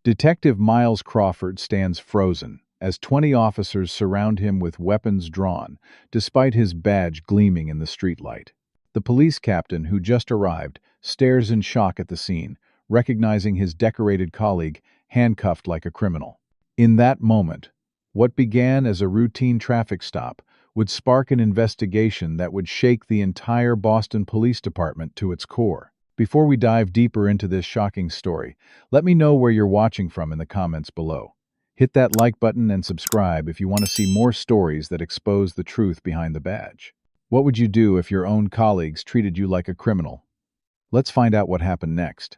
Detective Miles Crawford stands frozen as 20 officers surround him with weapons drawn, despite his badge gleaming in the streetlight. The police captain, who just arrived, stares in shock at the scene, recognizing his decorated colleague handcuffed like a criminal. In that moment, what began as a routine traffic stop would spark an investigation that would shake the entire Boston Police Department to its core. Before we dive deeper into this shocking story, let me know where you're watching from in the comments below. Hit that like button and subscribe if you want to see more stories that expose the truth behind the badge. What would you do if your own colleagues treated you like a criminal? Let's find out what happened next.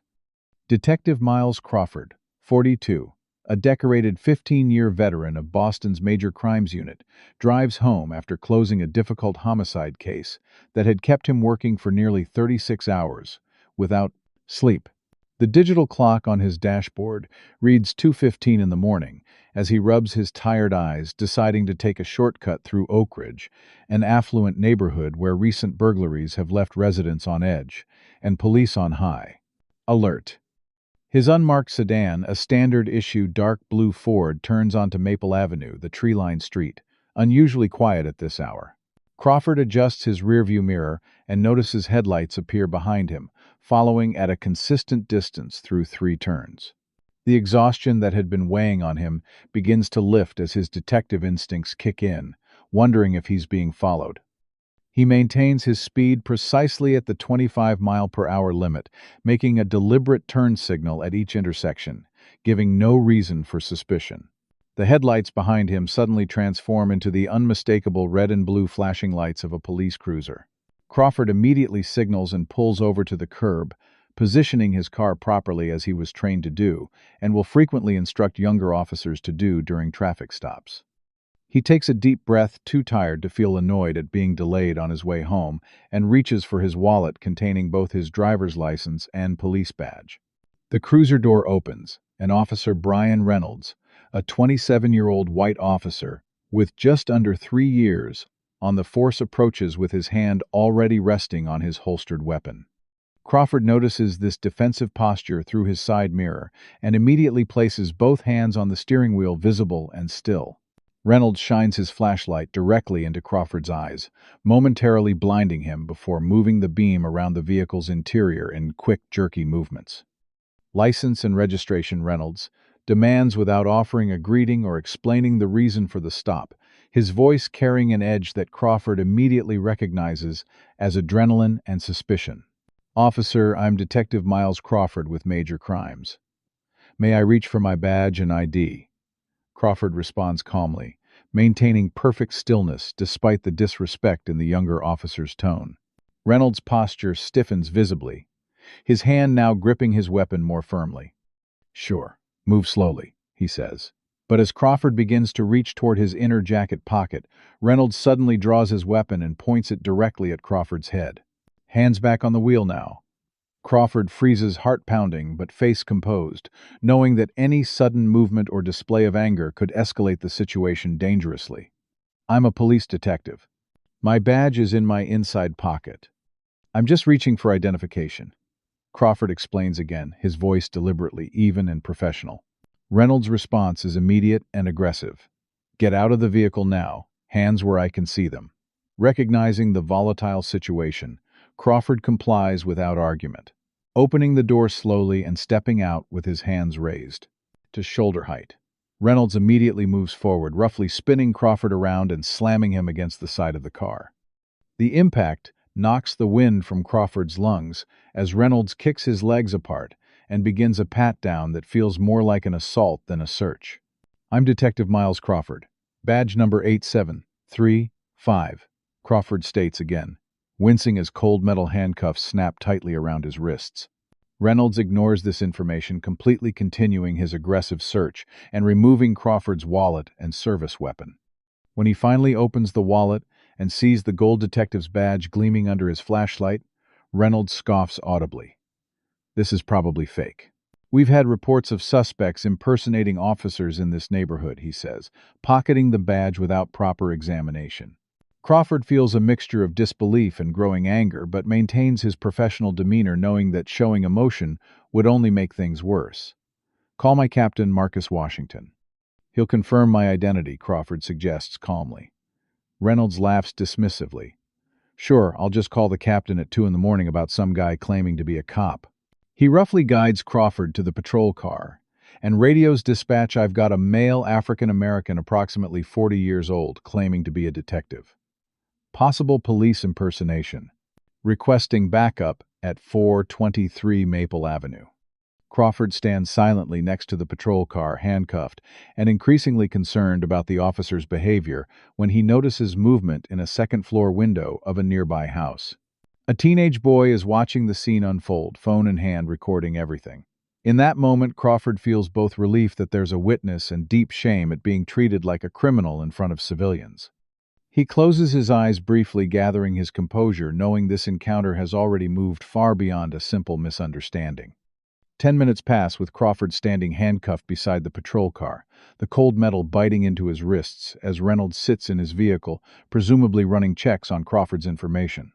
Detective Miles Crawford, 42, a decorated 15-year veteran of Boston's Major Crimes Unit, drives home after closing a difficult homicide case that had kept him working for nearly 36 hours without sleep. The digital clock on his dashboard reads 2:15 in the morning as he rubs his tired eyes, deciding to take a shortcut through Oak Ridge, an affluent neighborhood where recent burglaries have left residents on edge and police on high alert. His unmarked sedan, a standard-issue dark blue Ford, turns onto Maple Avenue, the tree-lined street, unusually quiet at this hour. Crawford adjusts his rearview mirror and notices headlights appear behind him, following at a consistent distance through 3 turns. The exhaustion that had been weighing on him begins to lift as his detective instincts kick in, wondering if he's being followed. He maintains his speed precisely at the 25-mile-per-hour limit, making a deliberate turn signal at each intersection, giving no reason for suspicion. The headlights behind him suddenly transform into the unmistakable red and blue flashing lights of a police cruiser. Crawford immediately signals and pulls over to the curb, positioning his car properly as he was trained to do, and will frequently instruct younger officers to do during traffic stops. He takes a deep breath, too tired to feel annoyed at being delayed on his way home, and reaches for his wallet containing both his driver's license and police badge. The cruiser door opens, and Officer Brian Reynolds, a 27-year-old white officer with just under 3 years on the force, approaches with his hand already resting on his holstered weapon. Crawford notices this defensive posture through his side mirror and immediately places both hands on the steering wheel, visible and still. Reynolds shines his flashlight directly into Crawford's eyes, momentarily blinding him before moving the beam around the vehicle's interior in quick, jerky movements. "License and registration," Reynolds demands without offering a greeting or explaining the reason for the stop, his voice carrying an edge that Crawford immediately recognizes as adrenaline and suspicion. "Officer, I'm Detective Miles Crawford with Major Crimes. May I reach for my badge and ID?" Crawford responds calmly, maintaining perfect stillness despite the disrespect in the younger officer's tone. Reynolds' posture stiffens visibly, his hand now gripping his weapon more firmly. "Sure, move slowly," he says. But as Crawford begins to reach toward his inner jacket pocket, Reynolds suddenly draws his weapon and points it directly at Crawford's head. "Hands back on the wheel now." Crawford freezes, heart pounding but face composed, knowing that any sudden movement or display of anger could escalate the situation dangerously. "I'm a police detective. My badge is in my inside pocket. I'm just reaching for identification," Crawford explains again, his voice deliberately even and professional. Reynolds' response is immediate and aggressive. "Get out of the vehicle now, hands where I can see them." Recognizing the volatile situation, Crawford complies without argument, opening the door slowly and stepping out with his hands raised to shoulder height. Reynolds immediately moves forward, roughly spinning Crawford around and slamming him against the side of the car. The impact knocks the wind from Crawford's lungs as Reynolds kicks his legs apart and begins a pat-down that feels more like an assault than a search. "I'm Detective Miles Crawford. Badge number 8735, Crawford states again, wincing as cold metal handcuffs snap tightly around his wrists. Reynolds ignores this information, completely continuing his aggressive search and removing Crawford's wallet and service weapon. When he finally opens the wallet and sees the gold detective's badge gleaming under his flashlight, Reynolds scoffs audibly. "This is probably fake. We've had reports of suspects impersonating officers in this neighborhood," he says, pocketing the badge without proper examination. Crawford feels a mixture of disbelief and growing anger, but maintains his professional demeanor, knowing that showing emotion would only make things worse. Call my captain, Marcus Washington. He'll confirm my identity, Crawford suggests calmly. Reynolds laughs dismissively. Sure, I'll just call the captain at 2 in the morning about some guy claiming to be a cop. He roughly guides Crawford to the patrol car and radios dispatch, I've got a male African-American approximately 40 years old claiming to be a detective. Possible police impersonation. Requesting backup at 423 Maple Avenue. Crawford stands silently next to the patrol car, handcuffed, and increasingly concerned about the officer's behavior when he notices movement in a second-floor window of a nearby house. A teenage boy is watching the scene unfold, phone in hand, recording everything. In that moment, Crawford feels both relief that there's a witness and deep shame at being treated like a criminal in front of civilians. He closes his eyes briefly, gathering his composure, knowing this encounter has already moved far beyond a simple misunderstanding. 10 minutes pass with Crawford standing handcuffed beside the patrol car, the cold metal biting into his wrists as Reynolds sits in his vehicle, presumably running checks on Crawford's information.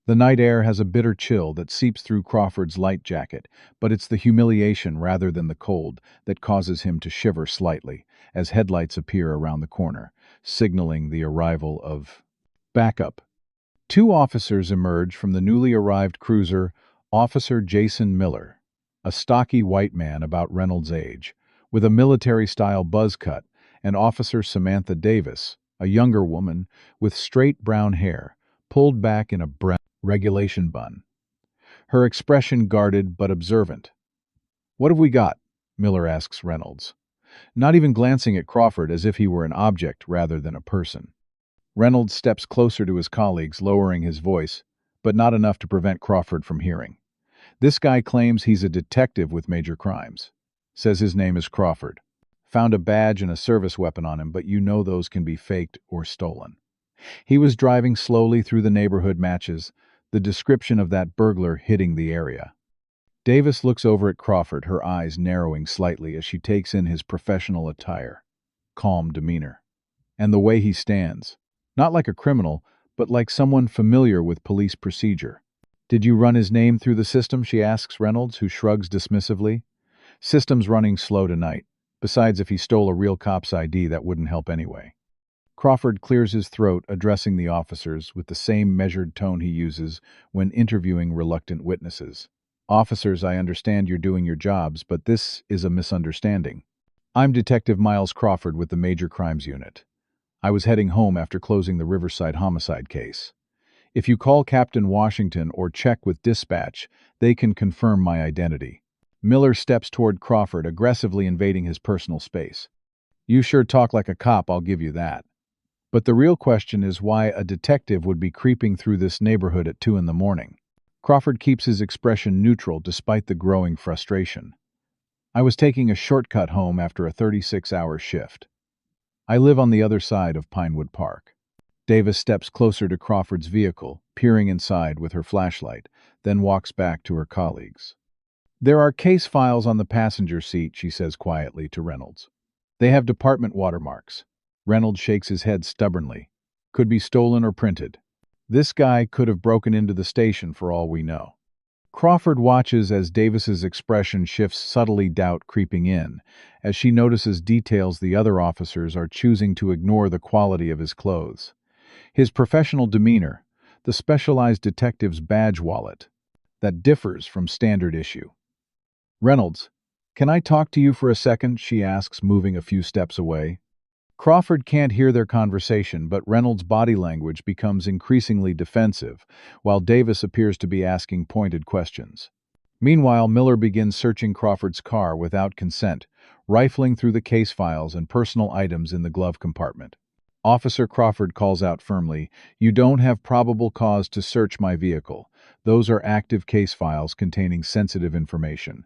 The night air has a bitter chill that seeps through Crawford's light jacket, but it's the humiliation rather than the cold that causes him to shiver slightly as headlights appear around the corner, signaling the arrival of backup. 2 officers emerge from the newly arrived cruiser, Officer Jason Miller, a stocky white man about Reynolds' age, with a military-style buzz cut, and Officer Samantha Davis, a younger woman with straight brown hair, pulled back in a brown regulation bun. Her expression guarded but observant. "What have we got?" Miller asks Reynolds, not even glancing at Crawford as if he were an object rather than a person. Reynolds steps closer to his colleagues, lowering his voice, but not enough to prevent Crawford from hearing. "This guy claims he's a detective with major crimes. Says his name is Crawford. Found a badge and a service weapon on him, but you know those can be faked or stolen. He was driving slowly through the neighborhood, matches the description of that burglar hitting the area." Davis looks over at Crawford, her eyes narrowing slightly as she takes in his professional attire, calm demeanor, and the way he stands, not like a criminal, but like someone familiar with police procedure. "Did you run his name through the system?" she asks Reynolds, who shrugs dismissively. "System's running slow tonight. Besides, if he stole a real cop's ID, that wouldn't help anyway." Crawford clears his throat, addressing the officers with the same measured tone he uses when interviewing reluctant witnesses. "Officers, I understand you're doing your jobs, but this is a misunderstanding. I'm Detective Miles Crawford with the Major Crimes Unit. I was heading home after closing the Riverside homicide case. If you call Captain Washington or check with dispatch, they can confirm my identity." Miller steps toward Crawford, aggressively invading his personal space. "You sure talk like a cop, I'll give you that. But the real question is why a detective would be creeping through this neighborhood at 2 in the morning." Crawford keeps his expression neutral despite the growing frustration. "I was taking a shortcut home after a 36-hour shift. I live on the other side of Pinewood Park." Davis steps closer to Crawford's vehicle, peering inside with her flashlight, then walks back to her colleagues. "There are case files on the passenger seat," she says quietly to Reynolds. "They have department watermarks." Reynolds shakes his head stubbornly. "Could be stolen or printed. This guy could have broken into the station for all we know." Crawford watches as Davis's expression shifts subtly, doubt creeping in, as she notices details the other officers are choosing to ignore: the quality of his clothes, his professional demeanor, the specialized detective's badge wallet that differs from standard issue. "Reynolds, can I talk to you for a second?" she asks, moving a few steps away. Crawford can't hear their conversation, but Reynolds' body language becomes increasingly defensive, while Davis appears to be asking pointed questions. Meanwhile, Miller begins searching Crawford's car without consent, rifling through the case files and personal items in the glove compartment. Officer Crawford calls out firmly, "You don't have probable cause to search my vehicle. Those are active case files containing sensitive information."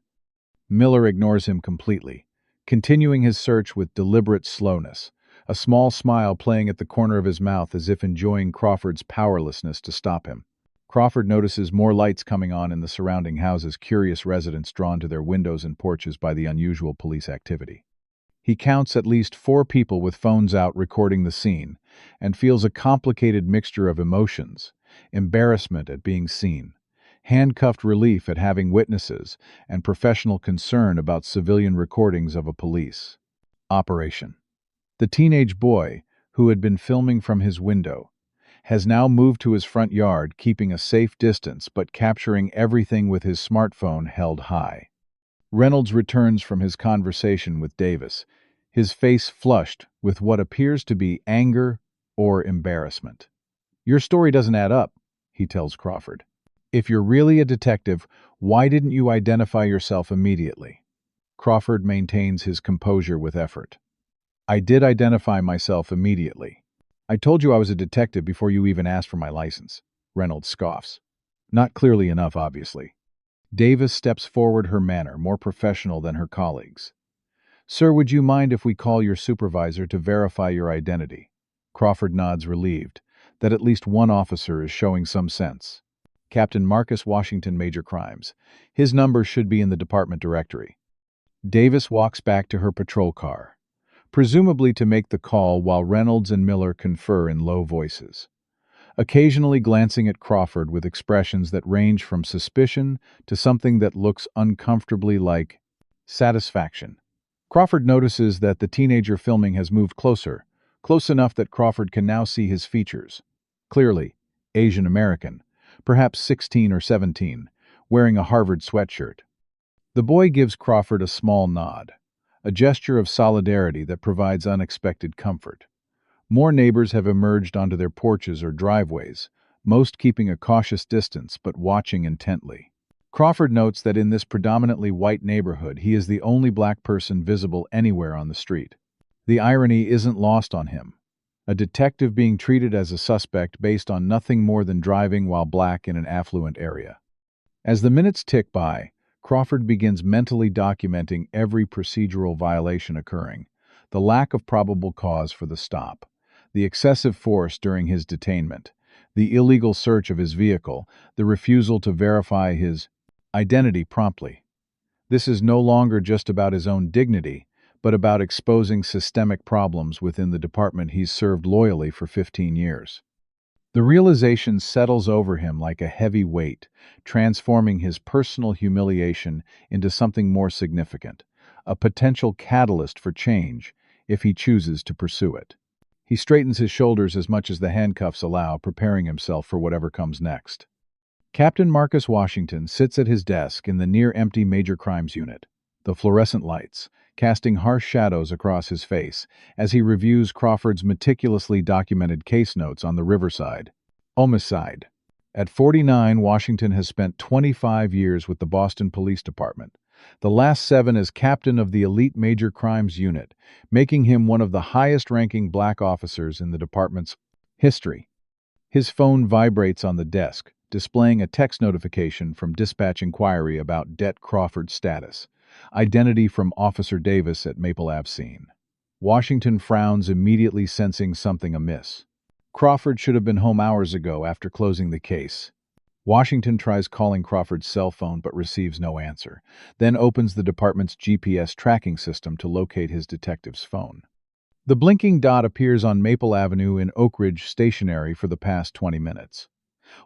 Miller ignores him completely, continuing his search with deliberate slowness, a small smile playing at the corner of his mouth as if enjoying Crawford's powerlessness to stop him. Crawford notices more lights coming on in the surrounding houses, curious residents drawn to their windows and porches by the unusual police activity. He counts at least 4 people with phones out recording the scene, and feels a complicated mixture of emotions: embarrassment at being seen, handcuffed relief at having witnesses, and professional concern about civilian recordings of a police operation. The teenage boy, who had been filming from his window, has now moved to his front yard, keeping a safe distance but capturing everything with his smartphone held high. Reynolds returns from his conversation with Davis, his face flushed with what appears to be anger or embarrassment. "Your story doesn't add up," he tells Crawford. "If you're really a detective, why didn't you identify yourself immediately?" Crawford maintains his composure with effort. "I did identify myself immediately. I told you I was a detective before you even asked for my license," Reynolds scoffs. Not clearly enough, obviously. Davis steps forward, her manner more professional than her colleagues. "Sir, would you mind if we call your supervisor to verify your identity?" Crawford nods, relieved that at least one officer is showing some sense. "Captain Marcus Washington, Major Crimes. His number should be in the department directory." Davis walks back to her patrol car, presumably to make the call, while Reynolds and Miller confer in low voices, occasionally glancing at Crawford with expressions that range from suspicion to something that looks uncomfortably like satisfaction. Crawford notices that the teenager filming has moved closer, close enough that Crawford can now see his features. Clearly, Asian American, perhaps 16 or 17, wearing a Harvard sweatshirt. The boy gives Crawford a small nod, a gesture of solidarity that provides unexpected comfort. More neighbors have emerged onto their porches or driveways, most keeping a cautious distance but watching intently. Crawford notes that in this predominantly white neighborhood, he is the only black person visible anywhere on the street. The irony isn't lost on him. A detective being treated as a suspect based on nothing more than driving while black in an affluent area. As the minutes tick by, Crawford begins mentally documenting every procedural violation occurring: the lack of probable cause for the stop, the excessive force during his detainment, the illegal search of his vehicle, the refusal to verify his identity promptly. This is no longer just about his own dignity, but about exposing systemic problems within the department he's served loyally for 15 years. The realization settles over him like a heavy weight, transforming his personal humiliation into something more significant, a potential catalyst for change if he chooses to pursue it. He straightens his shoulders as much as the handcuffs allow, preparing himself for whatever comes next. Captain Marcus Washington sits at his desk in the near-empty Major Crimes Unit, the fluorescent lights casting harsh shadows across his face as he reviews Crawford's meticulously documented case notes on the Riverside homicide. At 49, Washington has spent 25 years with the Boston Police Department, the last 7 as captain of the elite Major Crimes Unit, making him one of the highest-ranking black officers in the department's history. His phone vibrates on the desk, displaying a text notification from dispatch inquiry about Det Crawford's status. Identity from Officer Davis at Maple Ave scene. Washington frowns, immediately sensing something amiss. Crawford should have been home hours ago after closing the case. Washington tries calling Crawford's cell phone but receives no answer, then opens the department's GPS tracking system to locate his detective's phone. The blinking dot appears on Maple Avenue in Oak Ridge stationary for the past 20 minutes.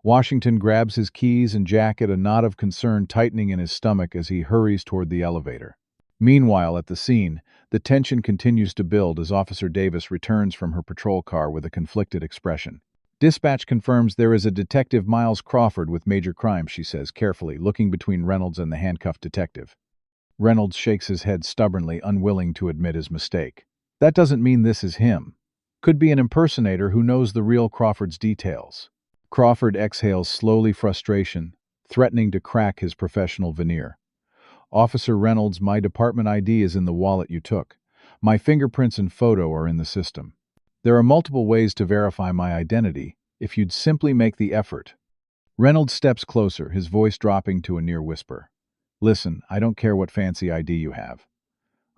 Washington grabs his keys and jacket, a knot of concern tightening in his stomach as he hurries toward the elevator. Meanwhile, at the scene, the tension continues to build as Officer Davis returns from her patrol car with a conflicted expression. Dispatch confirms there is a Detective Miles Crawford with Major Crimes, she says carefully, looking between Reynolds and the handcuffed detective. Reynolds shakes his head stubbornly, unwilling to admit his mistake. That doesn't mean this is him. Could be an impersonator who knows the real Crawford's details. Crawford exhales slowly, frustration, threatening to crack his professional veneer. "Officer Reynolds, my department ID is in the wallet you took. My fingerprints and photo are in the system. There are multiple ways to verify my identity, if you'd simply make the effort." Reynolds steps closer, his voice dropping to a near whisper. "Listen, I don't care what fancy ID you have.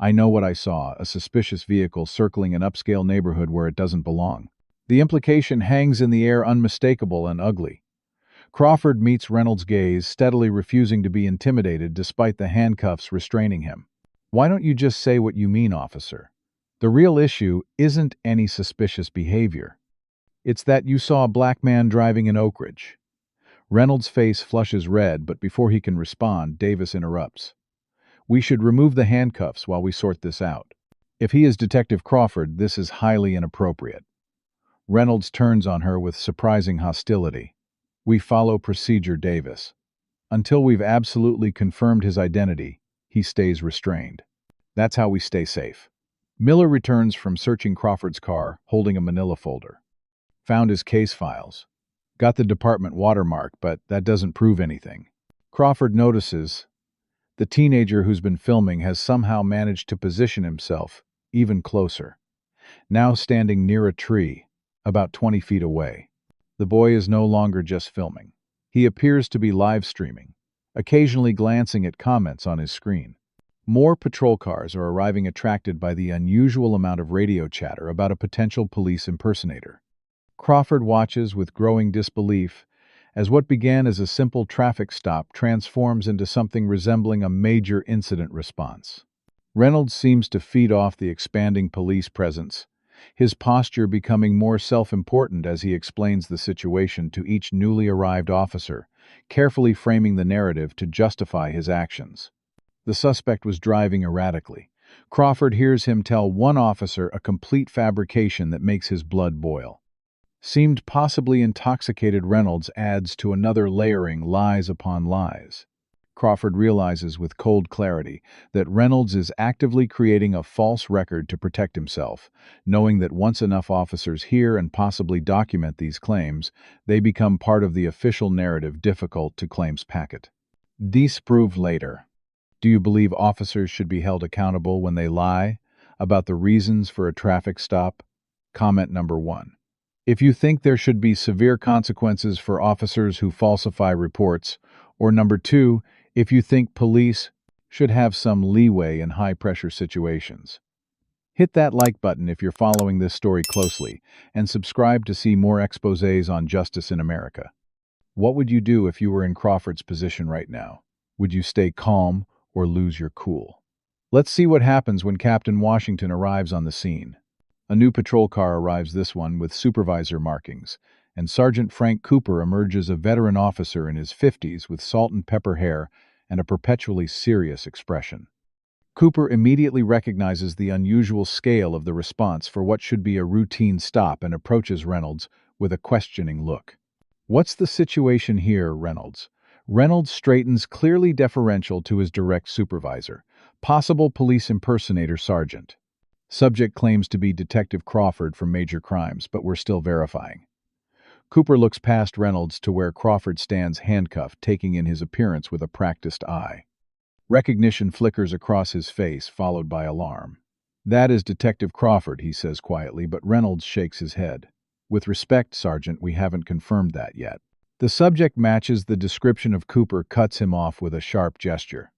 I know what I saw, a suspicious vehicle circling an upscale neighborhood where it doesn't belong. The implication hangs in the air, unmistakable and ugly." Crawford meets Reynolds' gaze, steadily refusing to be intimidated despite the handcuffs restraining him. "Why don't you just say what you mean, officer? The real issue isn't any suspicious behavior. It's that you saw a black man driving in Oak Ridge." Reynolds' face flushes red, but before he can respond, Davis interrupts. We should remove the handcuffs while we sort this out. If he is Detective Crawford, this is highly inappropriate. Reynolds turns on her with surprising hostility. We follow procedure, Davis. Until we've absolutely confirmed his identity, he stays restrained. That's how we stay safe. Miller returns from searching Crawford's car, holding a manila folder. Found his case files. Got the department watermark, but that doesn't prove anything. Crawford notices the teenager who's been filming has somehow managed to position himself even closer, now standing near a tree, about 20 feet away. The boy is no longer just filming. He appears to be live streaming, occasionally glancing at comments on his screen. More patrol cars are arriving, attracted by the unusual amount of radio chatter about a potential police impersonator. Crawford watches with growing disbelief as what began as a simple traffic stop transforms into something resembling a major incident response. Reynolds seems to feed off the expanding police presence, his posture becoming more self-important as he explains the situation to each newly arrived officer, carefully framing the narrative to justify his actions. The suspect was driving erratically. Crawford hears him tell one officer a complete fabrication that makes his blood boil. Seemed possibly intoxicated, Reynolds adds to another, layering lies upon lies. Crawford realizes with cold clarity that Reynolds is actively creating a false record to protect himself, knowing that once enough officers hear and possibly document these claims, they become part of the official narrative difficult to claims packet. Disprove later. Do you believe officers should be held accountable when they lie about the reasons for a traffic stop? Comment number 1. If you think there should be severe consequences for officers who falsify reports, or number 2, if you think police should have some leeway in high-pressure situations. Hit that like button if you're following this story closely, and subscribe to see more exposés on justice in America. What would you do if you were in Crawford's position right now? Would you stay calm or lose your cool? Let's see what happens when Captain Washington arrives on the scene. A new patrol car arrives, this one with supervisor markings, and Sergeant Frank Cooper emerges, a veteran officer in his 50s with salt and pepper hair and a perpetually serious expression. Cooper immediately recognizes the unusual scale of the response for what should be a routine stop and approaches Reynolds with a questioning look. What's the situation here, Reynolds? Reynolds straightens, clearly deferential to his direct supervisor, possible police impersonator Sergeant. Subject claims to be Detective Crawford for major crimes, but we're still verifying. Cooper looks past Reynolds to where Crawford stands handcuffed, taking in his appearance with a practiced eye. Recognition flickers across his face, followed by alarm. That is Detective Crawford, he says quietly, but Reynolds shakes his head. With respect, Sergeant, we haven't confirmed that yet. The subject matches the description of Cooper, cuts him off with a sharp gesture.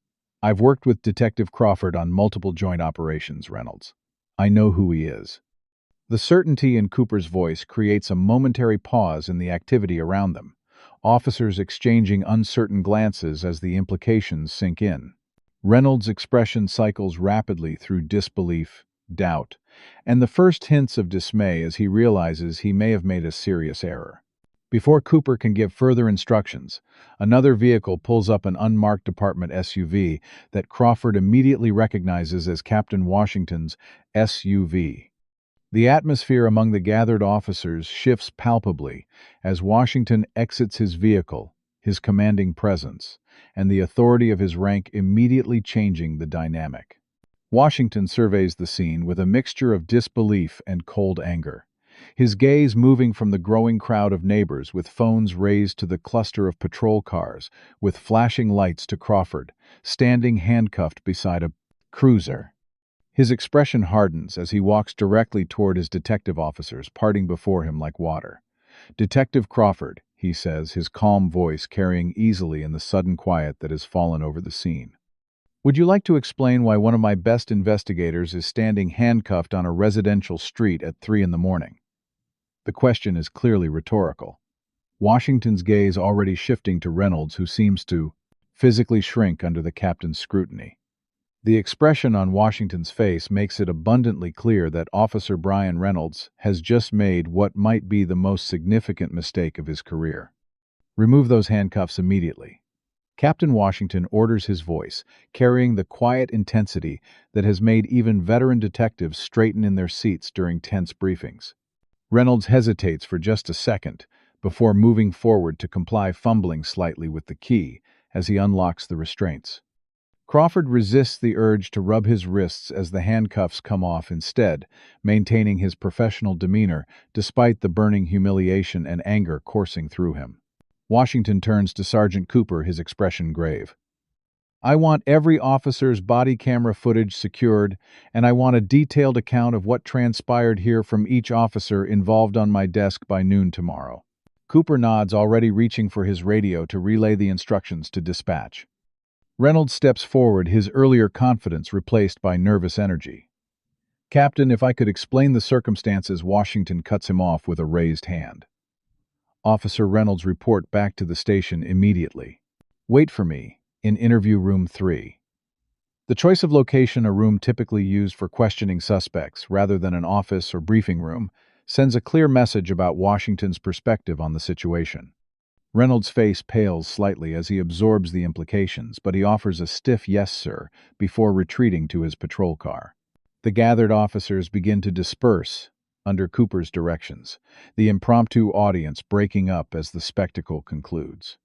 I've worked with Detective Crawford on multiple joint operations, Reynolds. I know who he is. The certainty in Cooper's voice creates a momentary pause in the activity around them, officers exchanging uncertain glances as the implications sink in. Reynolds' expression cycles rapidly through disbelief, doubt, and the first hints of dismay as he realizes he may have made a serious error. Before Cooper can give further instructions, another vehicle pulls up, an unmarked department SUV that Crawford immediately recognizes as Captain Washington's SUV. The atmosphere among the gathered officers shifts palpably as Washington exits his vehicle, his commanding presence, and the authority of his rank immediately changing the dynamic. Washington surveys the scene with a mixture of disbelief and cold anger, his gaze moving from the growing crowd of neighbors with phones raised to the cluster of patrol cars with flashing lights to Crawford, standing handcuffed beside a cruiser. His expression hardens as he walks directly toward his detective officers, parting before him like water. Detective Crawford, he says, his calm voice carrying easily in the sudden quiet that has fallen over the scene. Would you like to explain why one of my best investigators is standing handcuffed on a residential street at 3 a.m? The question is clearly rhetorical. Washington's gaze already shifting to Reynolds, who seems to physically shrink under the captain's scrutiny. The expression on Washington's face makes it abundantly clear that Officer Brian Reynolds has just made what might be the most significant mistake of his career. Remove those handcuffs immediately. Captain Washington orders his voice, carrying the quiet intensity that has made even veteran detectives straighten in their seats during tense briefings. Reynolds hesitates for just a second before moving forward to comply, fumbling slightly with the key as he unlocks the restraints. Crawford resists the urge to rub his wrists as the handcuffs come off instead, maintaining his professional demeanor despite the burning humiliation and anger coursing through him. Washington turns to Sergeant Cooper, his expression grave. "I want every officer's body camera footage secured, and I want a detailed account of what transpired here from each officer involved on my desk by noon tomorrow." Cooper nods, already reaching for his radio to relay the instructions to dispatch. Reynolds steps forward, his earlier confidence replaced by nervous energy. "Captain, if I could explain the circumstances," Washington cuts him off with a raised hand. Officer Reynolds, report back to the station immediately. Wait for me in interview room 3. The choice of location, a room typically used for questioning suspects rather than an office or briefing room, sends a clear message about Washington's perspective on the situation. Reynolds' face pales slightly as he absorbs the implications, but he offers a stiff "yes, sir," before retreating to his patrol car. The gathered officers begin to disperse under Cooper's directions, the impromptu audience breaking up as the spectacle concludes.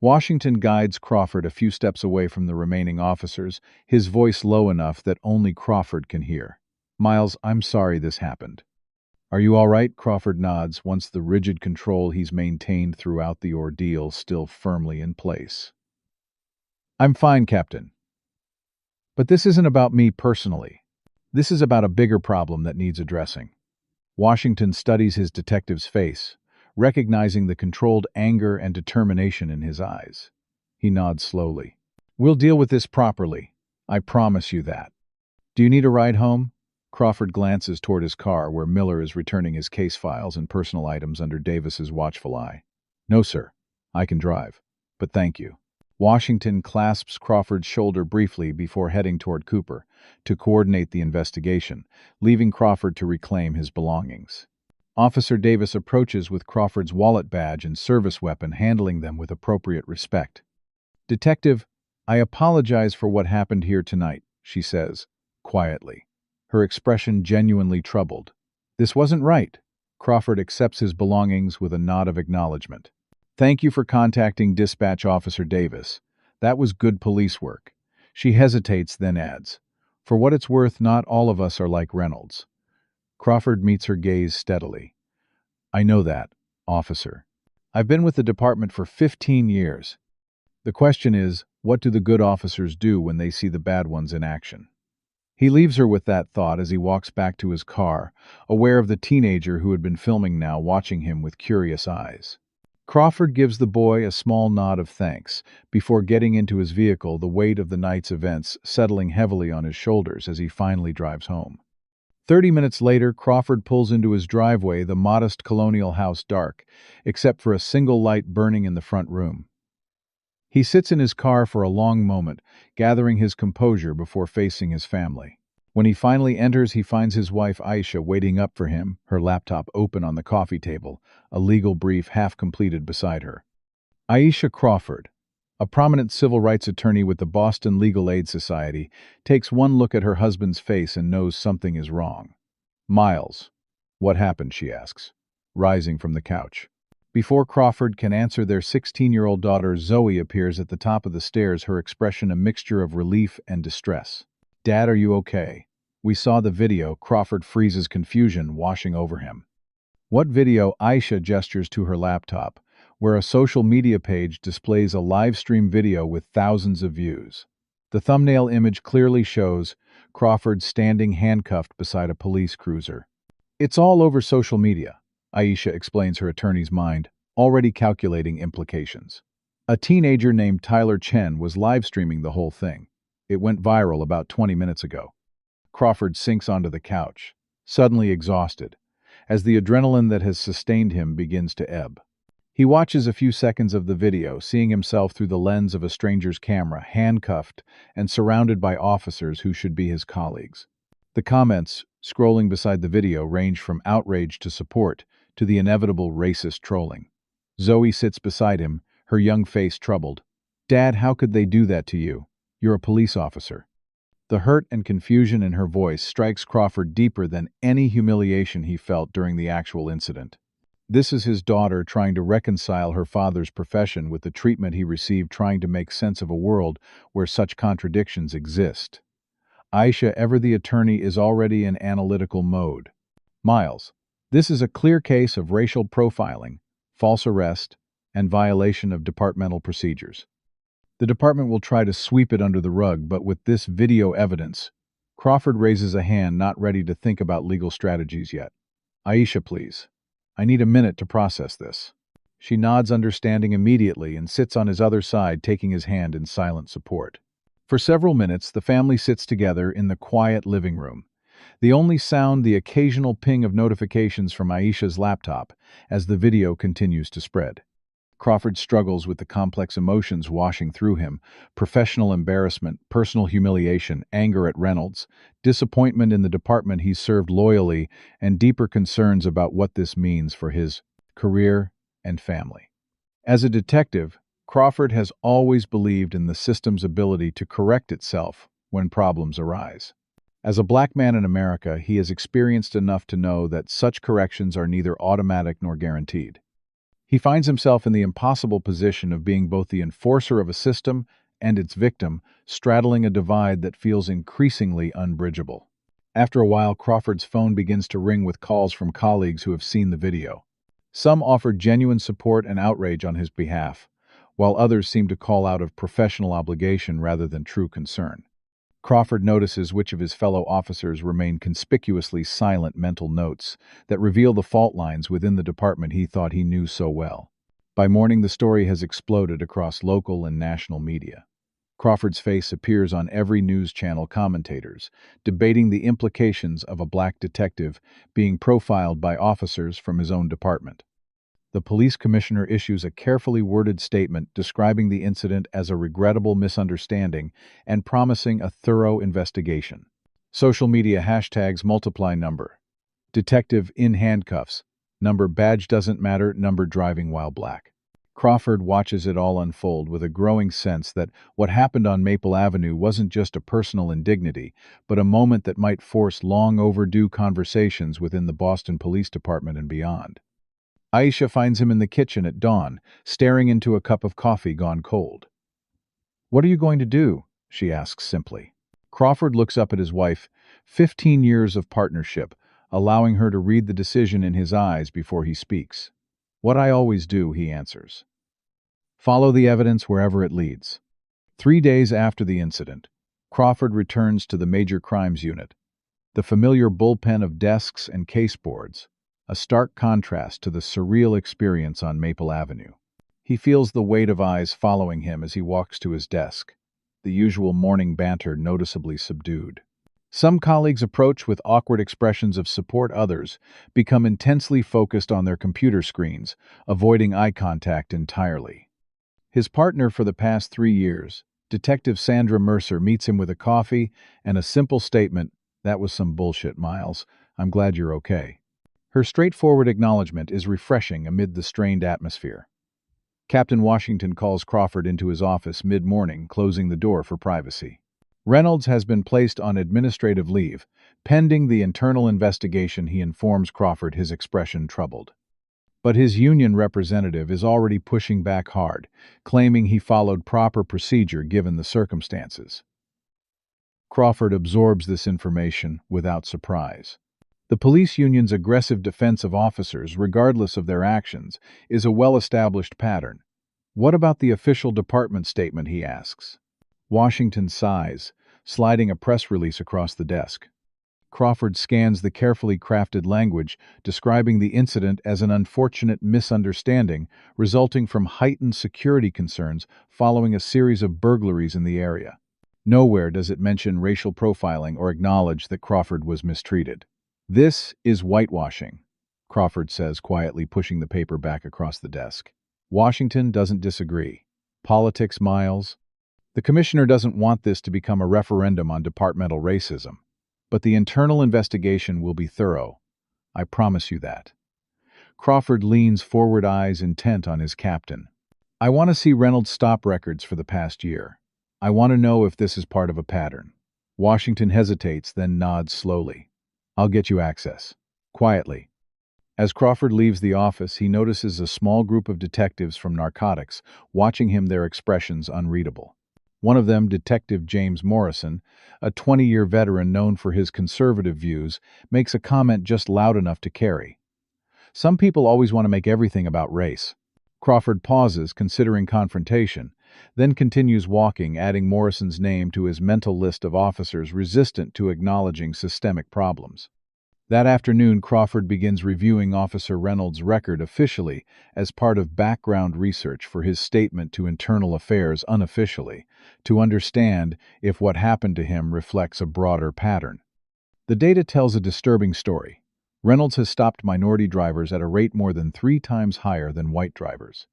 Washington guides Crawford a few steps away from the remaining officers, his voice low enough that only Crawford can hear. "Miles, I'm sorry this happened." "Are you all right?" Crawford nods, once the rigid control he's maintained throughout the ordeal still firmly in place. "I'm fine, Captain. But this isn't about me personally. This is about a bigger problem that needs addressing." Washington studies his detective's face, recognizing the controlled anger and determination in his eyes. He nods slowly. "We'll deal with this properly. I promise you that. Do you need a ride home?" Crawford glances toward his car, where Miller is returning his case files and personal items under Davis's watchful eye. "No, sir. I can drive. But thank you." Washington clasps Crawford's shoulder briefly before heading toward Cooper to coordinate the investigation, leaving Crawford to reclaim his belongings. Officer Davis approaches with Crawford's wallet badge and service weapon, handling them with appropriate respect. "Detective, I apologize for what happened here tonight," she says, quietly, her expression genuinely troubled. "This wasn't right." Crawford accepts his belongings with a nod of acknowledgement. "Thank you for contacting Dispatch Officer Davis. That was good police work." She hesitates, then adds, "For what it's worth, not all of us are like Reynolds." Crawford meets her gaze steadily. "I know that, officer. I've been with the department for 15 years. The question is, what do the good officers do when they see the bad ones in action?" He leaves her with that thought as he walks back to his car, aware of the teenager who had been filming now watching him with curious eyes. Crawford gives the boy a small nod of thanks before getting into his vehicle, the weight of the night's events settling heavily on his shoulders as he finally drives home. 30 minutes later, Crawford pulls into his driveway, the modest colonial house dark, except for a single light burning in the front room. He sits in his car for a long moment, gathering his composure before facing his family. When he finally enters, he finds his wife Aisha waiting up for him, her laptop open on the coffee table, a legal brief half completed beside her. Aisha Crawford, a prominent civil rights attorney with the Boston Legal Aid Society, takes one look at her husband's face and knows something is wrong. "Miles, what happened?" she asks, rising from the couch. Before Crawford can answer, their 16-year-old daughter Zoe appears at the top of the stairs, her expression a mixture of relief and distress. "Dad, are you okay? We saw the video." Crawford freezes, confusion washing over him. "What video?" Aisha gestures to her laptop, where a social media page displays a live stream video with thousands of views. The thumbnail image clearly shows Crawford standing handcuffed beside a police cruiser. "It's all over social media," Aisha explains, her attorney's mind already calculating implications. "A teenager named Tyler Chen was live streaming the whole thing. It went viral about 20 minutes ago." Crawford sinks onto the couch, suddenly exhausted, as the adrenaline that has sustained him begins to ebb. He watches a few seconds of the video, seeing himself through the lens of a stranger's camera, handcuffed and surrounded by officers who should be his colleagues. The comments, scrolling beside the video, range from outrage to support to the inevitable racist trolling. Zoe sits beside him, her young face troubled. "Dad, how could they do that to you? You're a police officer." The hurt and confusion in her voice strikes Crawford deeper than any humiliation he felt during the actual incident. This is his daughter trying to reconcile her father's profession with the treatment he received, trying to make sense of a world where such contradictions exist. Aisha, ever the attorney, is already in analytical mode. "Miles, this is a clear case of racial profiling, false arrest, and violation of departmental procedures. The department will try to sweep it under the rug, but with this video evidence..." Crawford raises a hand, not ready to think about legal strategies yet. "Aisha, please. I need a minute to process this." She nods understanding immediately and sits on his other side, taking his hand in silent support. For several minutes, the family sits together in the quiet living room. The only sound, the occasional ping of notifications from Aisha's laptop as the video continues to spread. Crawford struggles with the complex emotions washing through him: professional embarrassment, personal humiliation, anger at Reynolds, disappointment in the department he served loyally, and deeper concerns about what this means for his career and family. As a detective, Crawford has always believed in the system's ability to correct itself when problems arise. As a black man in America, he has experienced enough to know that such corrections are neither automatic nor guaranteed. He finds himself in the impossible position of being both the enforcer of a system and its victim, straddling a divide that feels increasingly unbridgeable. After a while, Crawford's phone begins to ring with calls from colleagues who have seen the video. Some offer genuine support and outrage on his behalf, while others seem to call out of professional obligation rather than true concern. Crawford notices which of his fellow officers remain conspicuously silent, mental notes that reveal the fault lines within the department he thought he knew so well. By morning, the story has exploded across local and national media. Crawford's face appears on every news channel, commentators debating the implications of a black detective being profiled by officers from his own department. The police commissioner issues a carefully worded statement describing the incident as a regrettable misunderstanding and promising a thorough investigation. Social media hashtags multiply: number detective in handcuffs, number badge doesn't matter, number driving while black. Crawford watches it all unfold with a growing sense that what happened on Maple Avenue wasn't just a personal indignity, but a moment that might force long overdue conversations within the Boston Police Department and beyond. Aisha finds him in the kitchen at dawn, staring into a cup of coffee gone cold. "What are you going to do?" she asks simply. Crawford looks up at his wife, 15 years of partnership, allowing her to read the decision in his eyes before he speaks. "What I always do," he answers. "Follow the evidence wherever it leads." 3 days after the incident, Crawford returns to the Major Crimes Unit. The familiar bullpen of desks and caseboards, a stark contrast to the surreal experience on Maple Avenue. He feels the weight of eyes following him as he walks to his desk, the usual morning banter noticeably subdued. Some colleagues approach with awkward expressions of support, others become intensely focused on their computer screens, avoiding eye contact entirely. His partner for the past 3 years, Detective Sandra Mercer, meets him with a coffee and a simple statement: "That was some bullshit, Miles. I'm glad you're okay." Her straightforward acknowledgement is refreshing amid the strained atmosphere. Captain Washington calls Crawford into his office mid-morning, closing the door for privacy. Reynolds has been placed on administrative leave, pending the internal investigation. He informs Crawford, his expression troubled. But his union representative is already pushing back hard, claiming he followed proper procedure given the circumstances. Crawford absorbs this information without surprise. The police union's aggressive defense of officers, regardless of their actions, is a well-established pattern. "What about the official department statement?" he asks. Washington sighs, sliding a press release across the desk. Crawford scans the carefully crafted language, describing the incident as an unfortunate misunderstanding resulting from heightened security concerns following a series of burglaries in the area. Nowhere does it mention racial profiling or acknowledge that Crawford was mistreated. "This is whitewashing," Crawford says, quietly pushing the paper back across the desk. Washington doesn't disagree. "Politics, Miles. The commissioner doesn't want this to become a referendum on departmental racism. But the internal investigation will be thorough. I promise you that." Crawford leans forward, eyes intent on his captain. I want to see Reynolds' stop records for the past year. I want to know if this is part of a pattern. Washington hesitates, then nods slowly. I'll get you access. Quietly. As Crawford leaves the office, he notices a small group of detectives from narcotics watching him, their expressions unreadable. One of them, Detective James Morrison, a 20-year veteran known for his conservative views, makes a comment just loud enough to carry. Some people always want to make everything about race. Crawford pauses, considering confrontation, then continues walking, adding Morrison's name to his mental list of officers resistant to acknowledging systemic problems. That afternoon, Crawford begins reviewing Officer Reynolds' record officially as part of background research for his statement to Internal Affairs unofficially, to understand if what happened to him reflects a broader pattern. The data tells a disturbing story. Reynolds has stopped minority drivers at a rate more than 3 times higher than white drivers,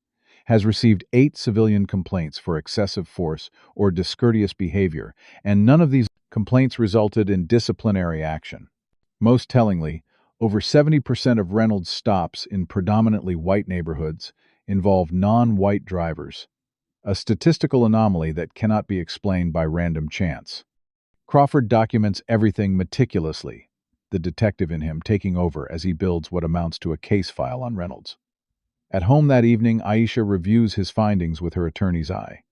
has received 8 civilian complaints for excessive force or discourteous behavior, and none of these complaints resulted in disciplinary action. Most tellingly, over 70% of Reynolds' stops in predominantly white neighborhoods involve non-white drivers, a statistical anomaly that cannot be explained by random chance. Crawford documents everything meticulously, the detective in him taking over as he builds what amounts to a case file on Reynolds. At home that evening, Aisha reviews his findings with her attorney's eye.